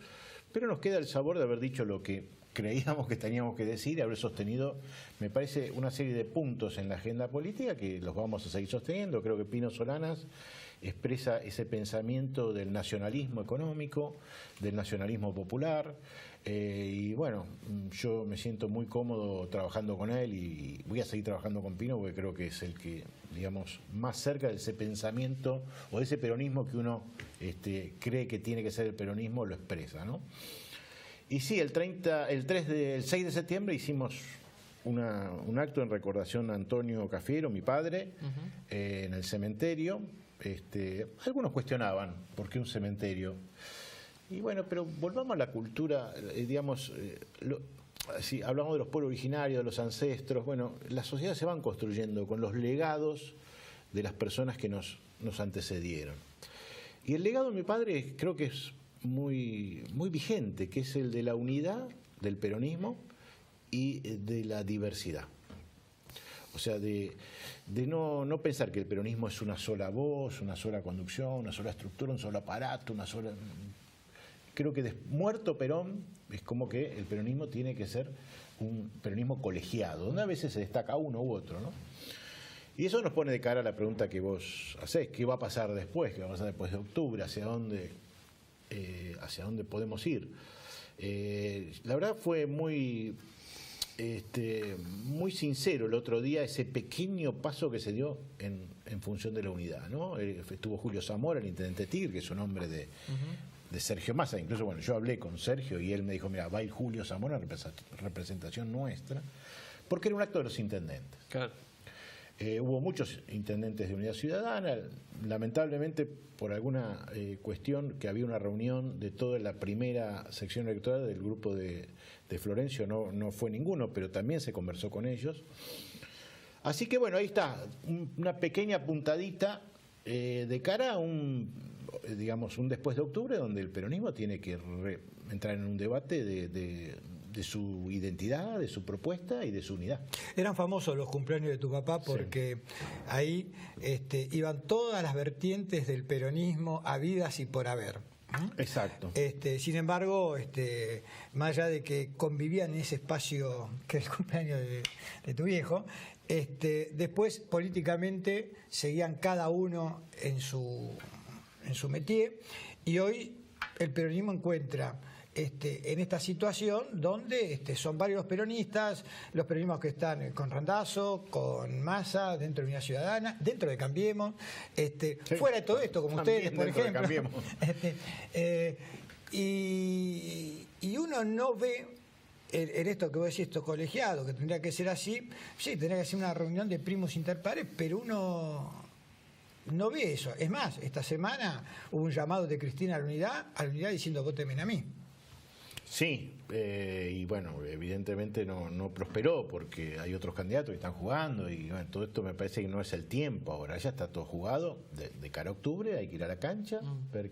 Speaker 3: pero nos queda el sabor de haber dicho lo que creíamos que teníamos que decir y haber sostenido, me parece, una serie de puntos en la agenda política que los vamos a seguir sosteniendo. Creo que Pino Solanas expresa ese pensamiento del nacionalismo económico, del nacionalismo popular, y bueno, yo me siento muy cómodo trabajando con él y voy a seguir trabajando con Pino porque creo que es el que, digamos, más cerca de ese pensamiento o de ese peronismo que uno cree que tiene que ser el peronismo, lo expresa, ¿no? Y sí, el 6 de septiembre hicimos un acto en recordación a Antonio Cafiero, mi padre, en el cementerio. Algunos cuestionaban por qué un cementerio. Y bueno, pero volvamos a la cultura, digamos, si hablamos de los pueblos originarios, de los ancestros. Bueno, las sociedades se van construyendo con los legados de las personas que nos antecedieron. Y el legado de mi padre creo que es muy vigente, que es el de la unidad del peronismo y de la diversidad. O sea, de no pensar que el peronismo es una sola voz, una sola conducción, una sola estructura, un solo aparato, una sola... Creo que muerto Perón, es como que el peronismo tiene que ser un peronismo colegiado, donde a veces se destaca uno u otro, ¿no? Y eso nos pone de cara a la pregunta que vos hacés, ¿qué va a pasar después? ¿Qué va a pasar después de octubre? ¿Hacia dónde podemos ir? La verdad fue muy sincero el otro día ese pequeño paso que se dio en función de la unidad, ¿no? Estuvo Julio Zamora, el intendente Tigre, que es un hombre de Sergio Massa. Incluso, bueno, yo hablé con Sergio y él me dijo, mira, va a ir Julio Zamora, representación nuestra, porque era un acto de los intendentes.
Speaker 2: Claro.
Speaker 3: Hubo muchos intendentes de Unidad Ciudadana, lamentablemente por alguna cuestión que había una reunión de toda la primera sección electoral del grupo de Florencio, no fue ninguno, pero también se conversó con ellos. Así que bueno, ahí está, una pequeña puntadita de cara a un después de octubre, donde el peronismo tiene que entrar en un debate de su identidad, de su propuesta y de su unidad.
Speaker 1: Eran famosos los cumpleaños de tu papá porque ahí iban todas las vertientes del peronismo habidas y por haber.
Speaker 3: Exacto.
Speaker 1: Sin embargo, más allá de que convivían en ese espacio que es el cumpleaños de tu viejo, después políticamente seguían cada uno en su métier, y hoy el peronismo encuentra en esta situación donde son varios los peronistas, los peronismos que están con Randazzo, con Massa, dentro de Unidad Ciudadana, dentro de Cambiemos,
Speaker 3: sí,
Speaker 1: fuera de todo esto, como ustedes, por ejemplo. Y uno no ve en esto que vos decís, esto colegiado, que tendría que ser así, sí, tendría que ser una reunión de primos interpares, pero uno no ve eso. Es más, esta semana hubo un llamado de Cristina a la unidad diciendo voten a mí.
Speaker 3: Sí, y bueno, evidentemente no prosperó porque hay otros candidatos que están jugando y bueno, todo esto me parece que no es el tiempo ahora, ya está todo jugado, de cara a octubre hay que ir a la cancha, ver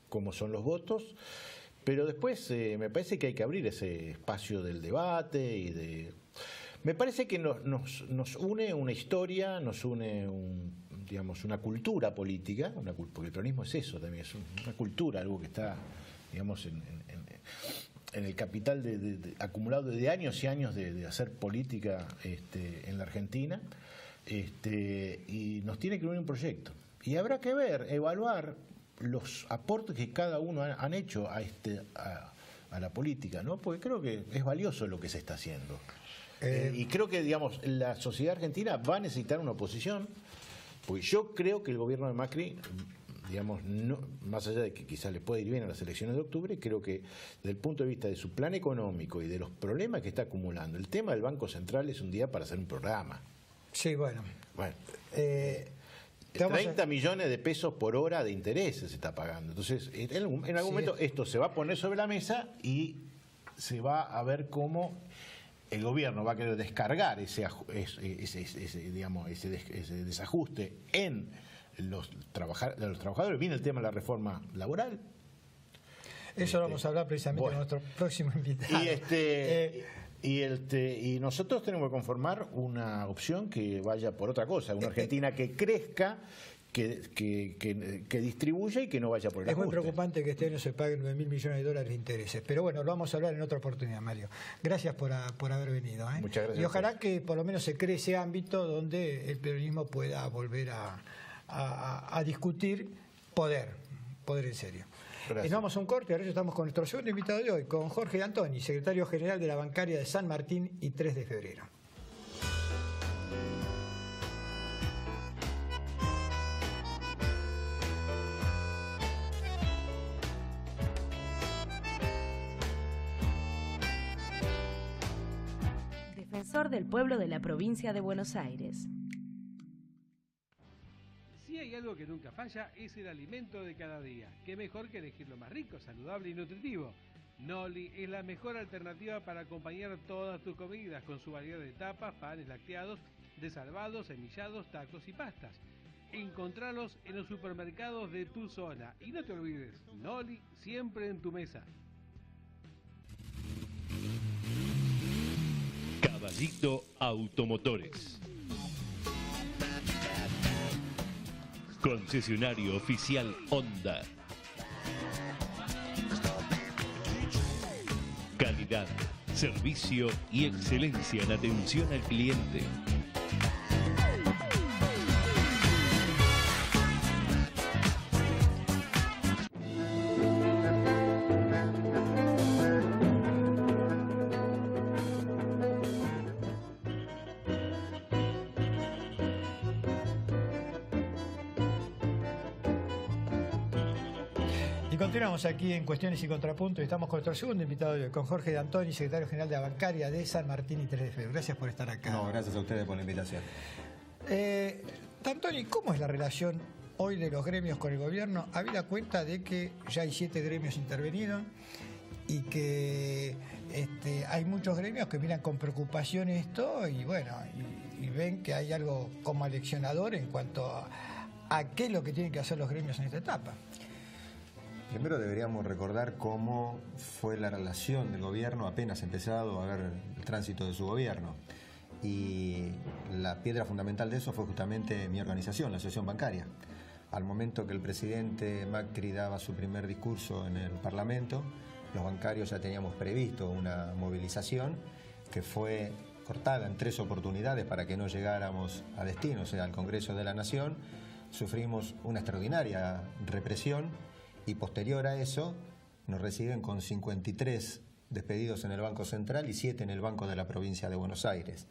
Speaker 3: cómo son los votos, pero después me parece que hay que abrir ese espacio del debate me parece que nos une una historia, nos une una cultura política, porque el peronismo es eso también, es una cultura, algo que está, digamos, en el capital acumulado de años y años de hacer política en la Argentina, y nos tiene que unir un proyecto. Y habrá que evaluar los aportes que cada uno han hecho a la política, ¿no? Porque creo que es valioso lo que se está haciendo. Y creo que, digamos, la sociedad argentina va a necesitar una oposición, porque yo creo que el gobierno de Macri, digamos, más allá de que quizás le pueda ir bien a las elecciones de octubre, creo que desde el punto de vista de su plan económico y de los problemas que está acumulando, el tema del Banco Central es un día para hacer un programa.
Speaker 1: Sí, bueno.
Speaker 3: 30 millones de pesos por hora de intereses se está pagando. Entonces, en algún momento esto se va a poner sobre la mesa y se va a ver cómo el gobierno va a querer descargar ese desajuste en los trabajadores. Viene el tema de la reforma laboral.
Speaker 1: Eso lo vamos a hablar precisamente con nuestro próximo invitado.
Speaker 3: Y nosotros tenemos que conformar una opción que vaya por otra cosa, una Argentina que crezca, que distribuya y que no vaya por el ajuste.
Speaker 1: Es muy preocupante que este año se paguen $9.000 millones de intereses, pero bueno, lo vamos a hablar en otra oportunidad, Mario. Gracias por haber venido.
Speaker 3: Muchas gracias.
Speaker 1: Y ojalá que por lo menos se cree ese ámbito donde el peronismo pueda volver a discutir poder en serio. Nos vamos a un corte, ahora estamos con nuestro segundo invitado de hoy, con Jorge Antoni, secretario general de la bancaria de San Martín y 3 de febrero.
Speaker 7: Defensor del pueblo de la provincia de Buenos Aires.
Speaker 8: Si hay algo que nunca falla, es el alimento de cada día. Qué mejor que elegir lo más rico, saludable y nutritivo. Noli es la mejor alternativa para acompañar todas tus comidas con su variedad de tapas, panes lácteos, desalvados, semillados, tacos y pastas. Encontralos en los supermercados de tu zona. Y no te olvides, Noli siempre en tu mesa.
Speaker 9: Cada Caballito Automotores. Concesionario oficial Honda. Calidad, servicio y excelencia en atención al cliente.
Speaker 1: Y continuamos aquí en Cuestiones y Contrapuntos y estamos con nuestro segundo invitado de hoy, con Jorge D'Antoni, secretario general de la bancaria de San Martín y 3 de Febrero. Gracias por estar acá.
Speaker 4: No, gracias a ustedes por la invitación.
Speaker 1: D'Antoni, ¿cómo es la relación hoy de los gremios con el gobierno, habida cuenta de que ya hay 7 gremios intervenidos y que hay muchos gremios que miran con preocupación esto y bueno, y ven que hay algo como aleccionador en cuanto a qué es lo que tienen que hacer los gremios en esta etapa?
Speaker 4: Primero deberíamos recordar cómo fue la relación del gobierno apenas empezado a ver el tránsito de su gobierno. Y la piedra fundamental de eso fue justamente mi organización, la Asociación Bancaria. Al momento que el presidente Macri daba su primer discurso en el Parlamento, los bancarios ya teníamos previsto una movilización que fue cortada en 3 oportunidades para que no llegáramos a destino, o sea, al Congreso de la Nación. Sufrimos una extraordinaria represión y posterior a eso nos reciben con 53 despedidos en el Banco Central y 7 en el Banco de la Provincia de Buenos Aires.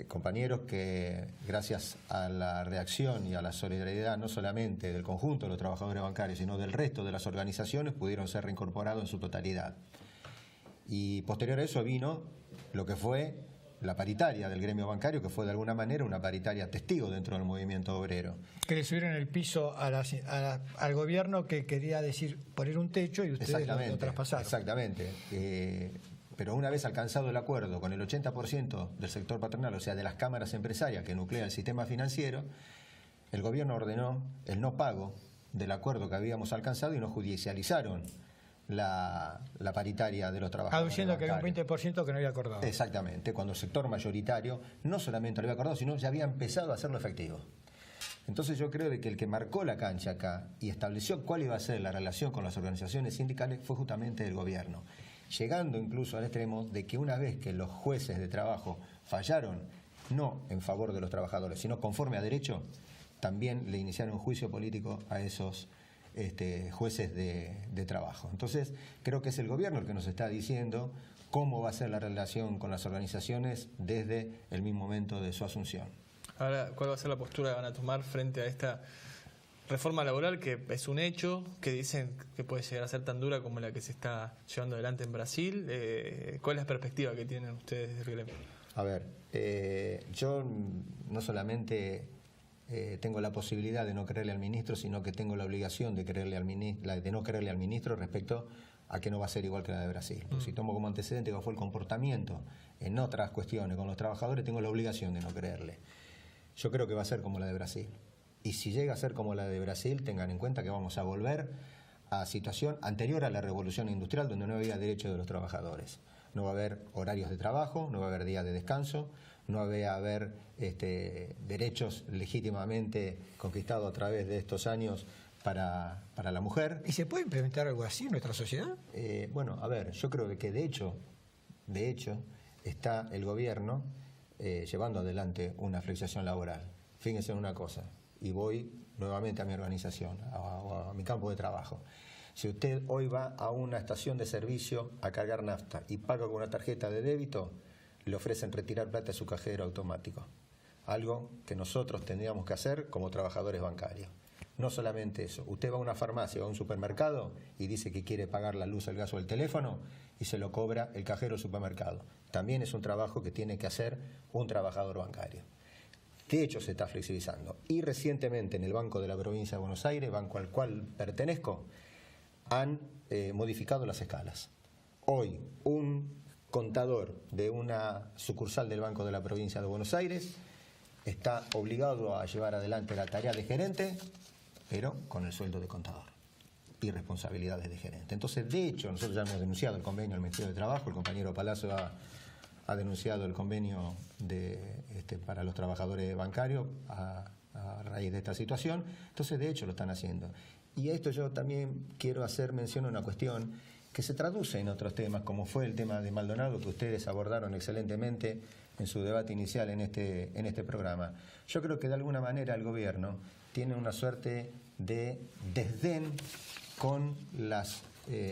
Speaker 4: Compañeros que gracias a la reacción y a la solidaridad no solamente del conjunto de los trabajadores bancarios, sino del resto de las organizaciones, pudieron ser reincorporados en su totalidad. Y posterior a eso vino lo que fue la paritaria del gremio bancario, que fue de alguna manera una paritaria testigo dentro del movimiento obrero.
Speaker 1: Que le subieron el piso al gobierno, que quería decir poner un techo y ustedes lo traspasaron.
Speaker 4: Exactamente. Pero una vez alcanzado el acuerdo con el 80% del sector patronal, o sea, de las cámaras empresarias que nuclea el sistema financiero, el gobierno ordenó el no pago del acuerdo que habíamos alcanzado y nos judicializaron la paritaria de los trabajadores.
Speaker 1: Aduciendo que había un 20% que no había acordado.
Speaker 4: Exactamente, cuando el sector mayoritario no solamente lo había acordado, sino ya había empezado a hacerlo efectivo. Entonces yo creo que el que marcó la cancha acá y estableció cuál iba a ser la relación con las organizaciones sindicales fue justamente el gobierno, llegando incluso al extremo de que una vez que los jueces de trabajo fallaron, no en favor de los trabajadores, sino conforme a derecho, también le iniciaron un juicio político a esos jueces de trabajo. Entonces creo que es el gobierno el que nos está diciendo cómo va a ser la relación con las organizaciones desde el mismo momento de su asunción.
Speaker 2: Ahora, ¿cuál va a ser la postura que van a tomar frente a esta reforma laboral que es un hecho, que dicen que puede llegar a ser tan dura como la que se está llevando adelante en Brasil? ¿Cuál es la perspectiva que tienen ustedes desde el gremio?
Speaker 4: A ver, yo no solamente tengo la posibilidad de no creerle al ministro, sino que tengo la obligación de no creerle al ministro respecto a que no va a ser igual que la de Brasil. Si tomo como antecedente que fue el comportamiento en otras cuestiones con los trabajadores, tengo la obligación de no creerle. Yo creo que va a ser como la de Brasil. Y si llega a ser como la de Brasil, tengan en cuenta que vamos a volver a situación anterior a la revolución industrial, donde no había derechos de los trabajadores. No va a haber horarios de trabajo, no va a haber días de descanso, no va a haber derechos legítimamente conquistados a través de estos años para la mujer.
Speaker 1: ¿Y se puede implementar algo así en nuestra sociedad?
Speaker 4: Bueno, a ver, yo creo que de hecho está el gobierno llevando adelante una flexibilización laboral. Fíjense en una cosa, y voy nuevamente a mi organización, a mi campo de trabajo. Si usted hoy va a una estación de servicio a cargar nafta y paga con una tarjeta de débito, le ofrecen retirar plata de su cajero automático. Algo que nosotros tendríamos que hacer como trabajadores bancarios. No solamente eso, usted va a una farmacia o a un supermercado y dice que quiere pagar la luz, el gas o el teléfono y se lo cobra el cajero del supermercado. También es un trabajo que tiene que hacer un trabajador bancario. De hecho, se está flexibilizando. Y recientemente en el Banco de la Provincia de Buenos Aires, banco al cual pertenezco, han modificado las escalas. Hoy, un contador de una sucursal del Banco de la Provincia de Buenos Aires está obligado a llevar adelante la tarea de gerente, pero con el sueldo de contador y responsabilidades de gerente. Entonces, de hecho, nosotros ya hemos denunciado el convenio del Ministerio de Trabajo, el compañero Palazzo ha denunciado el convenio para los trabajadores bancarios a raíz de esta situación. Entonces, de hecho, lo están haciendo. Y a esto yo también quiero hacer mención a una cuestión que se traduce en otros temas, como fue el tema de Maldonado, que ustedes abordaron excelentemente en su debate inicial en este programa. Yo creo que de alguna manera el gobierno tiene una suerte de desdén con las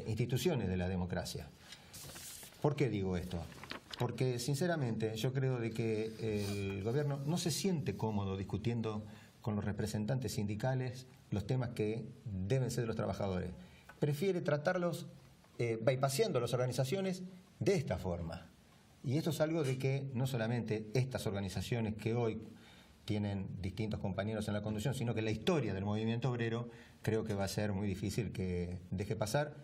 Speaker 4: instituciones de la democracia. ¿Por qué digo esto? Porque sinceramente yo creo de que el gobierno no se siente cómodo discutiendo con los representantes sindicales los temas que deben ser de los trabajadores. Prefiere tratarlos bypaseando las organizaciones de esta forma. Y esto es algo de que no solamente estas organizaciones que hoy tienen distintos compañeros en la conducción, sino que la historia del movimiento obrero creo que va a ser muy difícil que deje pasar,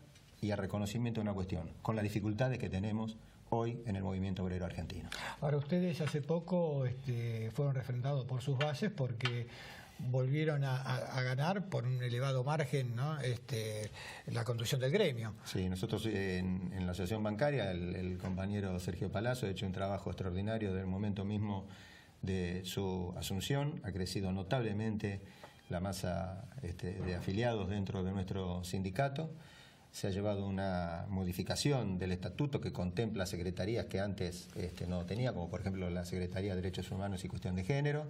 Speaker 4: y a reconocimiento de una cuestión, con las dificultades que tenemos hoy en el movimiento obrero argentino.
Speaker 1: Ahora, ustedes hace poco fueron refrendados por sus bases porque volvieron a ganar por un elevado margen, ¿no? La conducción del gremio.
Speaker 4: Sí, nosotros en la asociación bancaria, el compañero Sergio Palazzo ha hecho un trabajo extraordinario desde el momento mismo de su asunción. Ha crecido notablemente la masa de afiliados dentro de nuestro sindicato. Se ha llevado una modificación del estatuto que contempla secretarías que antes no tenía, como por ejemplo la Secretaría de Derechos Humanos y Cuestión de Género.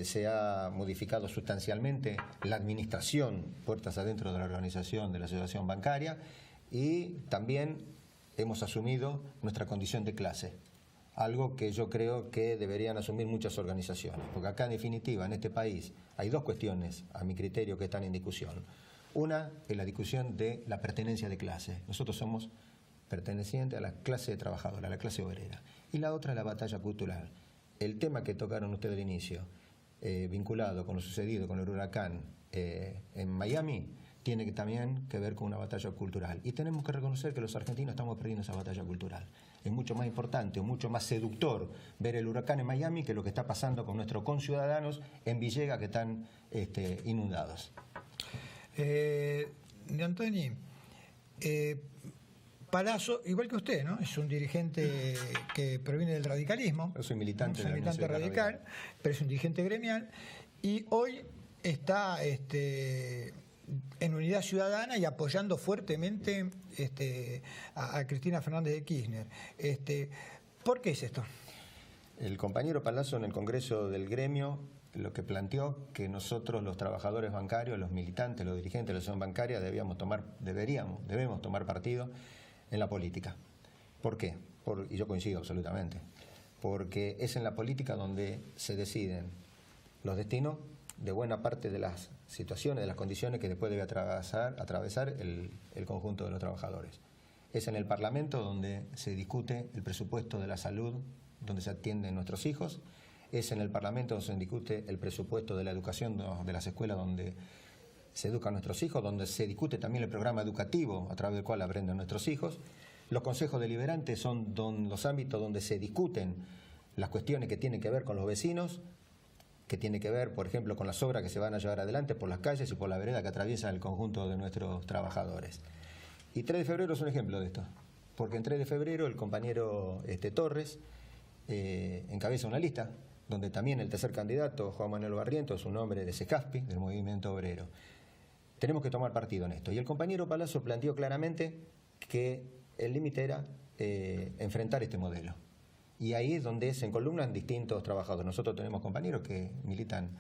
Speaker 4: Se ha modificado sustancialmente la administración puertas adentro de la organización de la asociación bancaria, y también hemos asumido nuestra condición de clase, algo que yo creo que deberían asumir muchas organizaciones, porque acá en definitiva en este país hay dos cuestiones a mi criterio que están en discusión. Una es la discusión de la pertenencia de clase. Nosotros somos pertenecientes a la clase trabajadora, a la clase obrera. Y la otra es la batalla cultural. El tema que tocaron ustedes al inicio, vinculado con lo sucedido con el huracán en Miami, tiene también que ver con una batalla cultural. Y tenemos que reconocer que los argentinos estamos perdiendo esa batalla cultural. Es mucho más importante o mucho más seductor ver el huracán en Miami que lo que está pasando con nuestros conciudadanos en Villegas, que están inundados.
Speaker 1: De Antoni, Palazzo, igual que usted, ¿no? Es un dirigente que proviene del radicalismo.
Speaker 4: Yo soy militante,
Speaker 1: radical, pero es un dirigente gremial, y hoy está en Unidad Ciudadana y apoyando fuertemente a Cristina Fernández de Kirchner. ¿Por qué es esto?
Speaker 4: El compañero Palazzo en el Congreso del Gremio lo que planteó que nosotros, los trabajadores bancarios, los militantes, los dirigentes de la asociación bancaria, debemos tomar partido en la política. ¿Por qué? Y yo coincido absolutamente. Porque es en la política donde se deciden los destinos de buena parte de las situaciones, de las condiciones que después debe atravesar el conjunto de los trabajadores. Es en el Parlamento donde se discute el presupuesto de la salud, donde se atienden nuestros hijos. Es en el Parlamento donde se discute el presupuesto de la educación de las escuelas donde se educan nuestros hijos, donde se discute también el programa educativo a través del cual aprenden nuestros hijos. Los consejos deliberantes son los ámbitos donde se discuten las cuestiones que tienen que ver con los vecinos, que tiene que ver, por ejemplo, con las obras que se van a llevar adelante por las calles y por la vereda que atraviesan el conjunto de nuestros trabajadores. Y 3 de febrero es un ejemplo de esto, porque en 3 de febrero el compañero Torres encabeza una lista donde también el tercer candidato, Juan Manuel Barrientos, es un hombre de SECASPI, del movimiento obrero. Tenemos que tomar partido en esto. Y el compañero Palazzo planteó claramente que el límite era enfrentar este modelo. Y ahí es donde se encolumnan distintos trabajadores. Nosotros tenemos compañeros que militan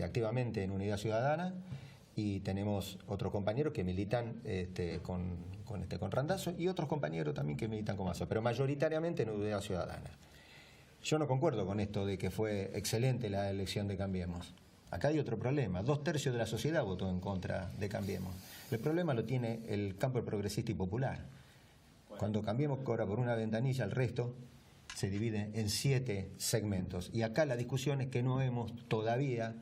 Speaker 4: activamente en Unidad Ciudadana, y tenemos otros compañeros que militan con Randazzo, y otros compañeros también que militan con Massa, pero mayoritariamente en Unidad Ciudadana. Yo no concuerdo con esto de que fue excelente la elección de Cambiemos. Acá hay otro problema. 2/3 de la sociedad votó en contra de Cambiemos. El problema lo tiene el campo progresista y popular. Cuando Cambiemos cobra por una ventanilla, el resto se divide en 7 segmentos. Y acá la discusión es que no hemos todavía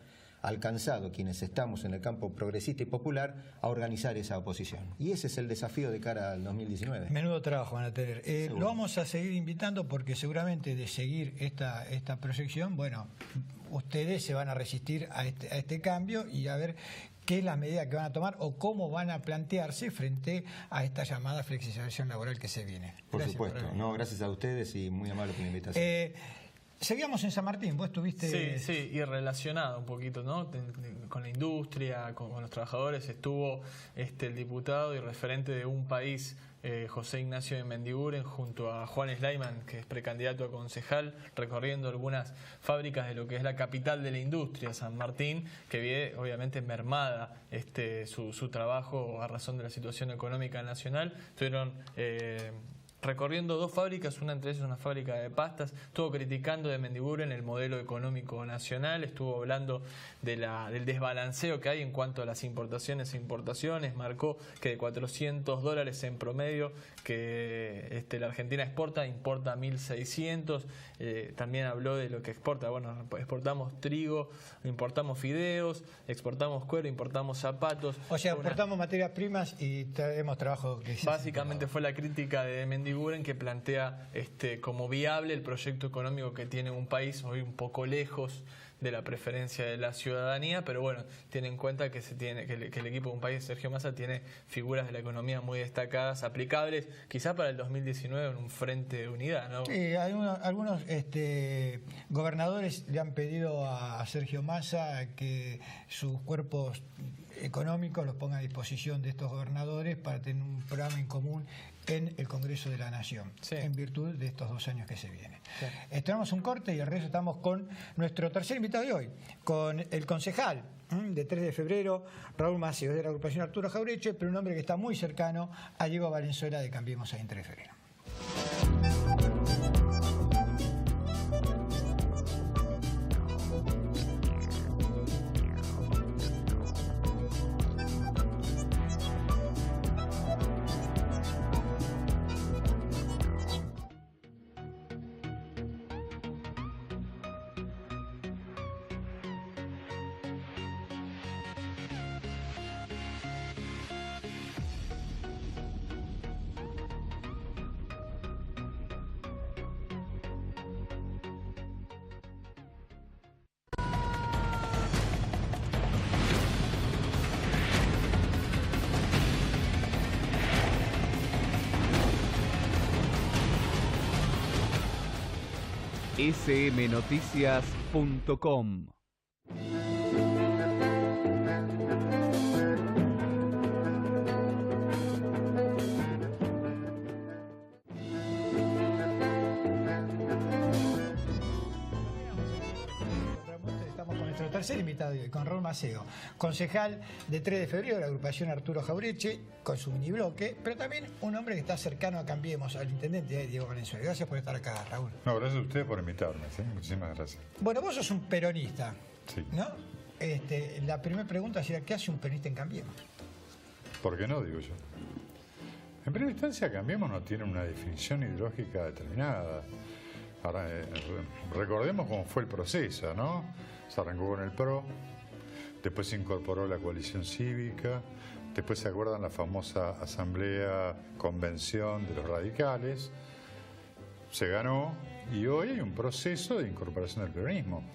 Speaker 4: alcanzado, quienes estamos en el campo progresista y popular, a organizar esa oposición. Y ese es el desafío de cara al 2019.
Speaker 1: Menudo trabajo van a tener. Lo vamos a seguir invitando porque seguramente de seguir esta proyección, bueno, ustedes se van a resistir a este cambio, y a ver qué es la medida que van a tomar o cómo van a plantearse frente a esta llamada flexibilización laboral que se viene.
Speaker 4: Por supuesto. No, gracias a ustedes y muy amable por la invitación.
Speaker 1: Seguíamos en San Martín, vos estuviste...
Speaker 2: Sí, y relacionado un poquito, ¿no? Con la industria, con los trabajadores, estuvo el diputado y referente de Un País, José Ignacio de Mendiguren, junto a Juan Slayman, que es precandidato a concejal, recorriendo algunas fábricas de lo que es la capital de la industria, San Martín, que ve obviamente mermada su trabajo a razón de la situación económica nacional. Estuvieron recorriendo 2 fábricas, una entre ellas una fábrica de pastas, estuvo criticando de Mendiguren el modelo económico nacional, estuvo hablando del desbalanceo que hay en cuanto a las importaciones e importaciones, marcó que de $400 en promedio que la Argentina importa 1.600, también habló de lo que exporta, bueno, exportamos trigo, importamos fideos, exportamos cuero, importamos zapatos.
Speaker 1: O sea, exportamos materias primas y traemos trabajo.
Speaker 2: Básicamente fue la crítica de Mendiguren, que plantea como viable el proyecto económico que tiene un país hoy un poco lejos de la preferencia de la ciudadanía, pero bueno, tiene en cuenta que el equipo de Un País, Sergio Massa, tiene figuras de la economía muy destacadas, aplicables, quizá para el 2019 en un frente de unidad, ¿no?
Speaker 1: Sí, algunos gobernadores le han pedido a Sergio Massa que sus cuerpos económicos los ponga a disposición de estos gobernadores para tener un programa en común en el Congreso de la Nación, en virtud de estos 2 años que se vienen. Estrenamos un corte y al regreso estamos con nuestro tercer invitado de hoy, con el concejal de 3 de febrero, Raúl Maceo, de la agrupación Arturo Jauretche, pero un hombre que está muy cercano a Diego Valenzuela de Cambiemos ahí en 3 de febrero.
Speaker 9: smnoticias.com.
Speaker 1: Tercer invitado de hoy, con Raúl Maceo, concejal de 3 de febrero de la agrupación Arturo Jauretche, con su minibloque, pero también un hombre que está cercano a Cambiemos, al intendente Diego Valenzuela. Gracias por estar acá, Raúl.
Speaker 10: No, gracias a ustedes por invitarme, ¿sí? Muchísimas gracias.
Speaker 1: Bueno, vos sos un peronista,
Speaker 10: sí,
Speaker 1: ¿no? La primera pregunta sería, ¿qué hace un peronista en Cambiemos?
Speaker 10: ¿Por qué no, digo yo? En primera instancia, Cambiemos no tiene una definición ideológica determinada. Ahora, recordemos cómo fue el proceso, ¿no? Se arrancó con el PRO, después se incorporó la coalición cívica, después se acuerdan la famosa asamblea, convención de los radicales, se ganó y hoy hay un proceso de incorporación del peronismo.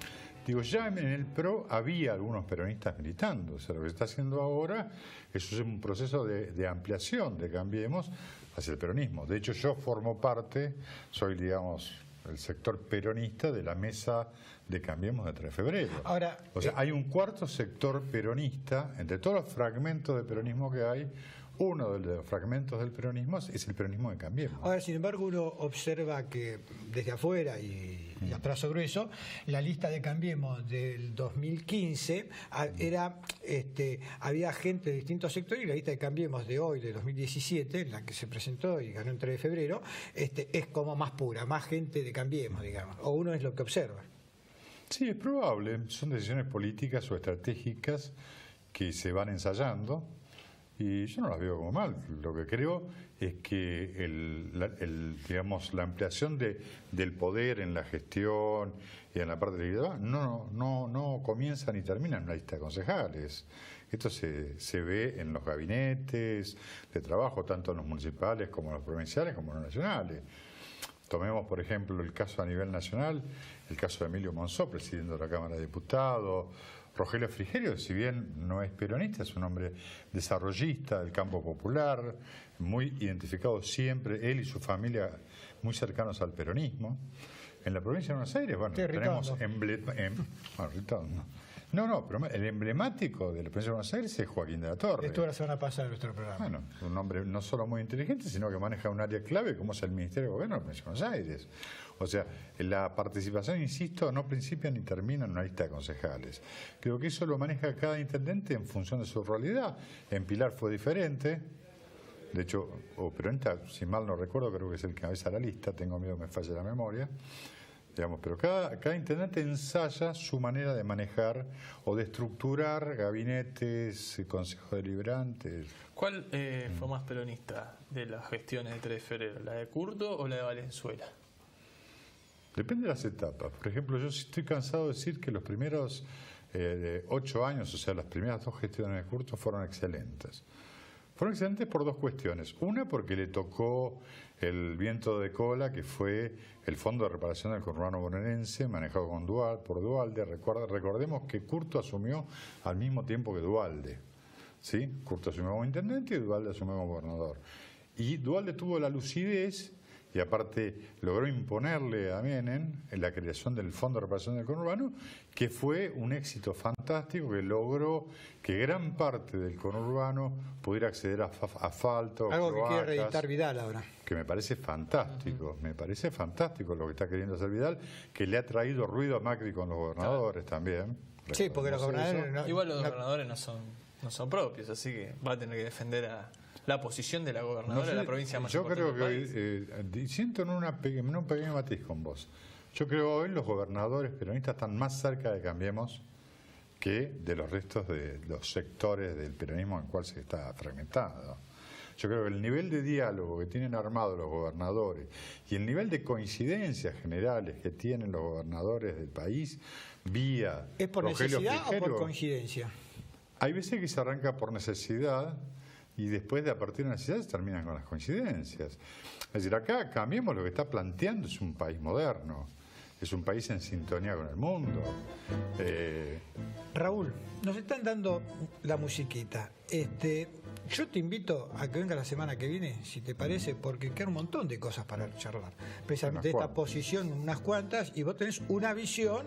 Speaker 10: Digo, ya en el PRO había algunos peronistas militando, o sea, lo que se está haciendo ahora es un proceso de ampliación de Cambiemos hacia el peronismo. De hecho, yo formo parte, soy, digamos, el sector peronista de la mesa de Cambiemos de 3 de febrero.
Speaker 1: Ahora,
Speaker 10: o sea, hay un cuarto sector peronista, entre todos los fragmentos de peronismo que hay, uno de los fragmentos del peronismo es el peronismo de Cambiemos.
Speaker 1: Ahora, sin embargo, uno observa que desde afuera y a trazo grueso, la lista de Cambiemos del 2015 había gente de distintos sectores, y la lista de Cambiemos de hoy, de 2017, la que se presentó y ganó en 3 de febrero, es como más pura, más gente de Cambiemos, digamos, o uno es lo que observa.
Speaker 10: Sí, es probable, son decisiones políticas o estratégicas que se van ensayando y yo no las veo como mal. Lo que creo es que digamos, la ampliación del poder en la gestión y en la parte de la no comienza ni termina en una lista de concejales. Esto se ve en los gabinetes de trabajo, tanto en los municipales como en los provinciales como en los nacionales. Tomemos, por ejemplo, el caso a nivel nacional, el caso de Emilio Monzó, presidente de la Cámara de Diputados, Rogelio Frigerio, si bien no es peronista, es un hombre desarrollista del campo popular, muy identificado siempre, él y su familia muy cercanos al peronismo. En la provincia de Buenos Aires, bueno, tenemos pero el emblemático de la provincia de Buenos Aires es Joaquín de la Torre.
Speaker 1: Estuvo la semana pasada en nuestro programa.
Speaker 10: Bueno, un hombre no solo muy inteligente, sino que maneja un área clave como es el Ministerio de Gobierno de la provincia de Buenos Aires. O sea, la participación, insisto, no principia ni termina en una lista de concejales. Creo que eso lo maneja cada intendente en función de su realidad. En Pilar fue diferente. De hecho, peronista, si mal no recuerdo, creo que es el que cabeza la lista, tengo miedo que me falle la memoria. Digamos, pero cada intendente ensaya su manera de manejar o de estructurar gabinetes, consejos deliberantes.
Speaker 2: ¿Cuál fue más peronista de las gestiones de 3 de febrero? ¿La de Curto o la de Valenzuela?
Speaker 10: Depende de las etapas. Por ejemplo, yo estoy cansado de decir que los primeros 8 años, o sea, las primeras 2 gestiones de Curto fueron excelentes. Fueron excelentes por 2 cuestiones. Una, porque le tocó el viento de cola, que fue el Fondo de Reparación del Conurbano Bonaerense, manejado por Duhalde. Recordemos que Curto asumió al mismo tiempo que Duhalde. ¿Sí? Curto asumió como intendente y Duhalde asumió como gobernador. Y Duhalde tuvo la lucidez, y aparte logró imponerle a Menem en la creación del Fondo de Reparación del Conurbano, que fue un éxito fantástico, que logró que gran parte del conurbano pudiera acceder a asfalto,
Speaker 1: algo
Speaker 10: cloacas,
Speaker 1: que quiere reeditar Vidal ahora.
Speaker 10: Que me parece fantástico, me parece fantástico lo que está queriendo hacer Vidal, que le ha traído ruido a Macri con los gobernadores también.
Speaker 1: Sí, porque los gobernadores...
Speaker 2: Igual los gobernadores no son propios, así que va a tener que defender a la posición de la gobernadora de la provincia más importante del país.
Speaker 10: Yo creo que, siento en un pequeño matiz con vos, yo creo que hoy los gobernadores peronistas están más cerca de Cambiemos que de los restos de los sectores del peronismo en el cual se está fragmentado. Yo creo que el nivel de diálogo que tienen armado los gobernadores y el nivel de coincidencias generales que tienen los gobernadores del país vía
Speaker 1: ¿Es por
Speaker 10: Rogelio
Speaker 1: necesidad
Speaker 10: Frigerio,
Speaker 1: o por coincidencia?
Speaker 10: Hay veces que se arranca por necesidad y después de a partir de la necesidad se terminan con las coincidencias. Es decir, acá Cambiemos lo que está planteando es un país moderno, es un país en sintonía con el mundo.
Speaker 1: Raúl, nos están dando la musiquita. Yo te invito a que venga la semana que viene, si te parece, porque queda un montón de cosas para charlar. Precisamente de esta posición, unas cuantas, y vos tenés una visión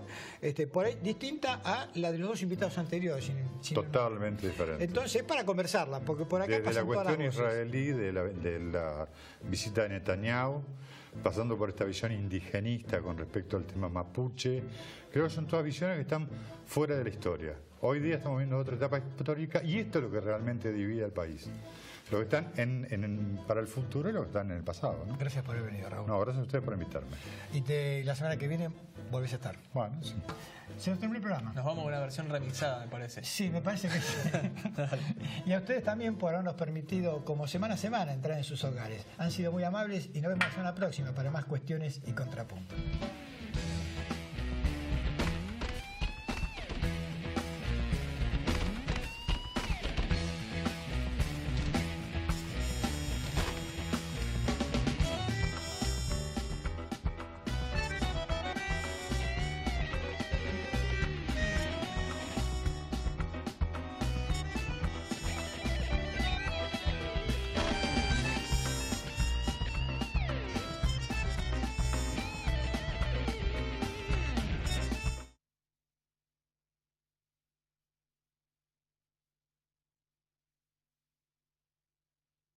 Speaker 1: por ahí distinta a la de los 2 invitados anteriores.
Speaker 10: Totalmente diferente.
Speaker 1: Entonces, para conversarla, porque por acá
Speaker 10: desde
Speaker 1: pasan
Speaker 10: la cuestión
Speaker 1: todas las voces.
Speaker 10: israelí, de la visita de Netanyahu, pasando por esta visión indigenista con respecto al tema mapuche, creo que son todas visiones que están fuera de la historia. Hoy día estamos viendo otra etapa histórica y esto es lo que realmente divide al país. Lo que están para el futuro y lo que están en el pasado, ¿no?
Speaker 1: Gracias por haber venido, Raúl.
Speaker 10: No, gracias a ustedes por invitarme.
Speaker 1: Y la semana que viene volvés a estar.
Speaker 10: Bueno, sí.
Speaker 1: Se nos terminó el programa.
Speaker 2: Nos vamos con una versión remixada, me parece.
Speaker 1: Sí, me parece que sí. Y a ustedes también por habernos permitido, como semana a semana, entrar en sus hogares. Han sido muy amables y nos vemos la semana próxima para más cuestiones y contrapuntos.